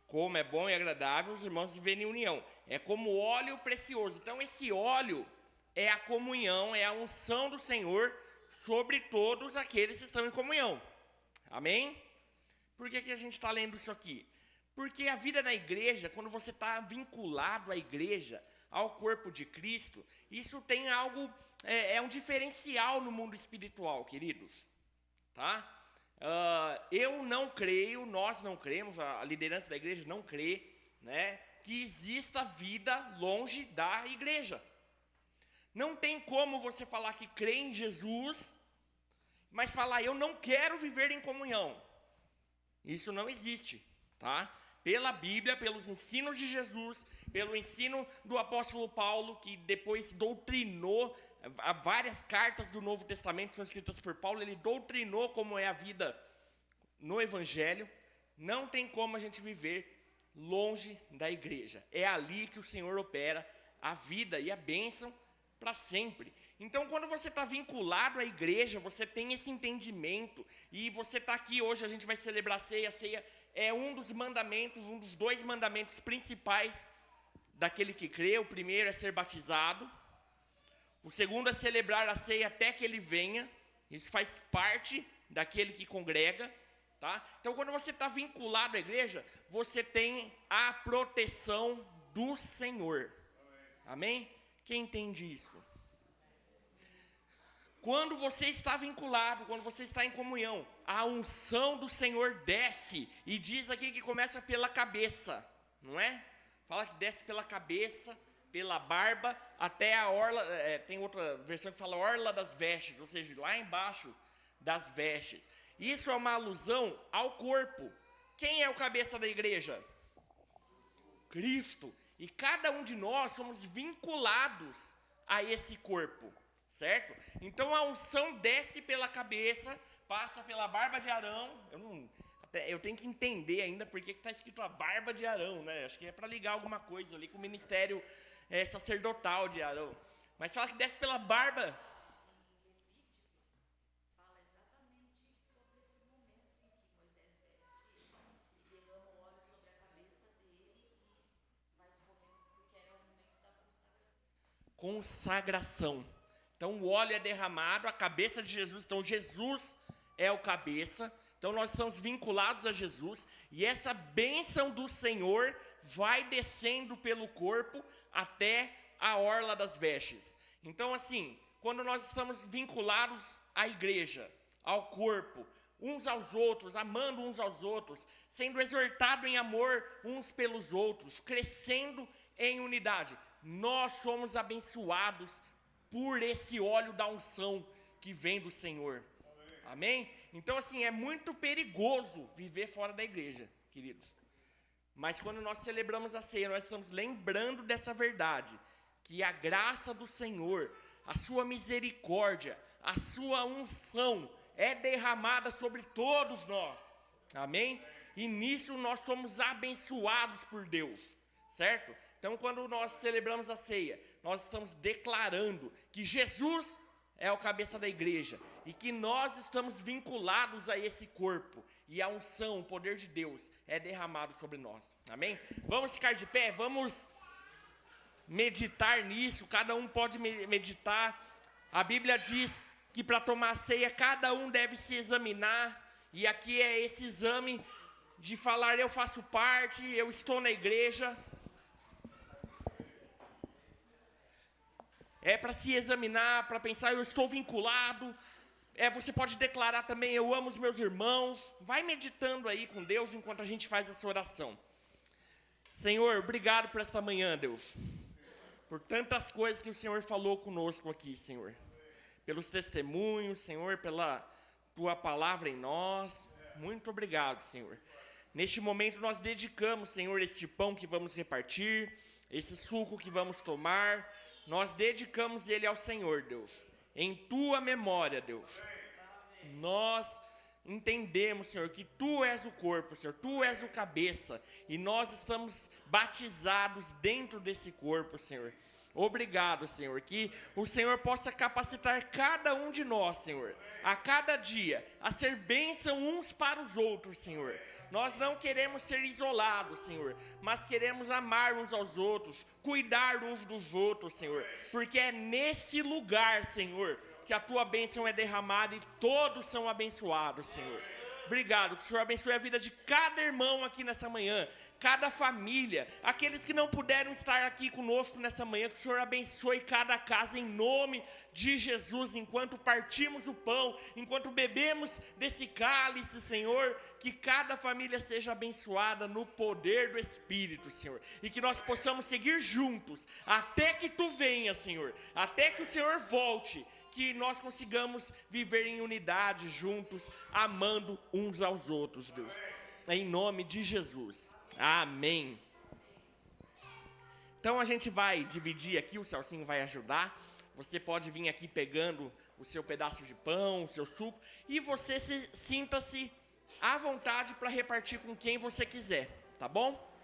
como é bom e agradável os irmãos viverem em união. É como óleo precioso. Então esse óleo é a comunhão, é a unção do Senhor sobre todos aqueles que estão em comunhão. Amém? Por que a gente está lendo isso aqui? Porque a vida na igreja, quando você está vinculado à igreja, ao corpo de Cristo, isso tem algo, é um diferencial no mundo espiritual, queridos. Tá? Eu não creio, nós não cremos, a liderança da igreja não crê, né, que exista vida longe da igreja. Não tem como você falar que crê em Jesus, mas falar eu não quero viver em comunhão. Isso não existe, tá? Pela Bíblia, pelos ensinos de Jesus, pelo ensino do apóstolo Paulo, que depois doutrinou, várias cartas do Novo Testamento são escritas por Paulo, ele doutrinou como é a vida no Evangelho. Não tem como a gente viver longe da igreja. É ali que o Senhor opera a vida e a bênção para sempre. Então, quando você está vinculado à igreja, você tem esse entendimento, e você está aqui hoje, a gente vai celebrar a ceia. A ceia é um dos mandamentos, um dos 2 mandamentos principais daquele que crê. O primeiro é ser batizado. O segundo é celebrar a ceia até que ele venha. Isso faz parte daquele que congrega. Tá? Então, quando você está vinculado à igreja, você tem a proteção do Senhor. Amém? Quem entende isso? Quando você está vinculado, quando você está em comunhão, a unção do Senhor desce. E diz aqui que começa pela cabeça, não é? Fala que desce pela cabeça, pela barba, até a orla. Tem outra versão que fala orla das vestes, ou seja, lá embaixo das vestes. Isso é uma alusão ao corpo. Quem é o cabeça da igreja? Cristo. E cada um de nós somos vinculados a esse corpo, certo? Então a unção desce pela cabeça, passa pela barba de Arão. Eu tenho que entender ainda porque está escrito a barba de Arão, né? Acho que é para ligar alguma coisa ali com o ministério sacerdotal de Arão. Mas fala que desce pela barba. Consagração. Então o óleo é derramado, a cabeça de Jesus, então Jesus é o cabeça, então nós estamos vinculados a Jesus, e essa bênção do Senhor vai descendo pelo corpo até a orla das vestes. Então assim, quando nós estamos vinculados à igreja, ao corpo, uns aos outros, amando uns aos outros, sendo exortado em amor uns pelos outros, crescendo em unidade, nós somos abençoados por esse óleo da unção que vem do Senhor. Amém? Então, assim, é muito perigoso viver fora da igreja, queridos. Mas quando nós celebramos a ceia, nós estamos lembrando dessa verdade, que a graça do Senhor, a sua misericórdia, a sua unção é derramada sobre todos nós. Amém? E nisso nós somos abençoados por Deus, certo? Então, quando nós celebramos a ceia, nós estamos declarando que Jesus é o cabeça da igreja e que nós estamos vinculados a esse corpo, e a unção, o poder de Deus é derramado sobre nós. Amém? Vamos ficar de pé, vamos meditar nisso, cada um pode meditar. A Bíblia diz que para tomar a ceia, cada um deve se examinar, e aqui é esse exame de falar: eu faço parte, eu estou na igreja. É para se examinar, para pensar: eu estou vinculado. Você pode declarar também: eu amo os meus irmãos. Vai meditando aí com Deus enquanto a gente faz essa oração. Senhor, obrigado por esta manhã, Deus. por tantas coisas que o Senhor falou conosco aqui, Senhor. Pelos testemunhos, Senhor, pela Tua palavra em nós. Muito obrigado, Senhor. Neste momento nós dedicamos, Senhor, este pão que vamos repartir, esse suco que vamos tomar, nós dedicamos ele ao Senhor, Deus, em Tua memória, Deus. Nós entendemos, Senhor, que Tu és o corpo, Senhor, Tu és o cabeça, e nós estamos batizados dentro desse corpo, Senhor. Obrigado, Senhor, que o Senhor possa capacitar cada um de nós, Senhor, a cada dia, a ser bênção uns para os outros, Senhor. Nós não queremos ser isolados, Senhor, mas queremos amar uns aos outros, cuidar uns dos outros, Senhor, porque é nesse lugar, Senhor, que a Tua bênção é derramada e todos são abençoados, Senhor. Obrigado, que o Senhor abençoe a vida de cada irmão aqui nessa manhã, cada família, aqueles que não puderam estar aqui conosco nessa manhã, que o Senhor abençoe cada casa em nome de Jesus, enquanto partimos o pão, enquanto bebemos desse cálice, Senhor, que cada família seja abençoada no poder do Espírito, Senhor, e que nós possamos seguir juntos, até que Tu venha, Senhor, até que o Senhor volte, que nós consigamos viver em unidade juntos, amando uns aos outros, Deus. Em nome de Jesus. Amém. Então a gente vai dividir aqui, o Celcinho vai ajudar. Você pode vir aqui pegando o seu pedaço de pão, o seu suco, e você sinta-se à vontade para repartir com quem você quiser, tá bom?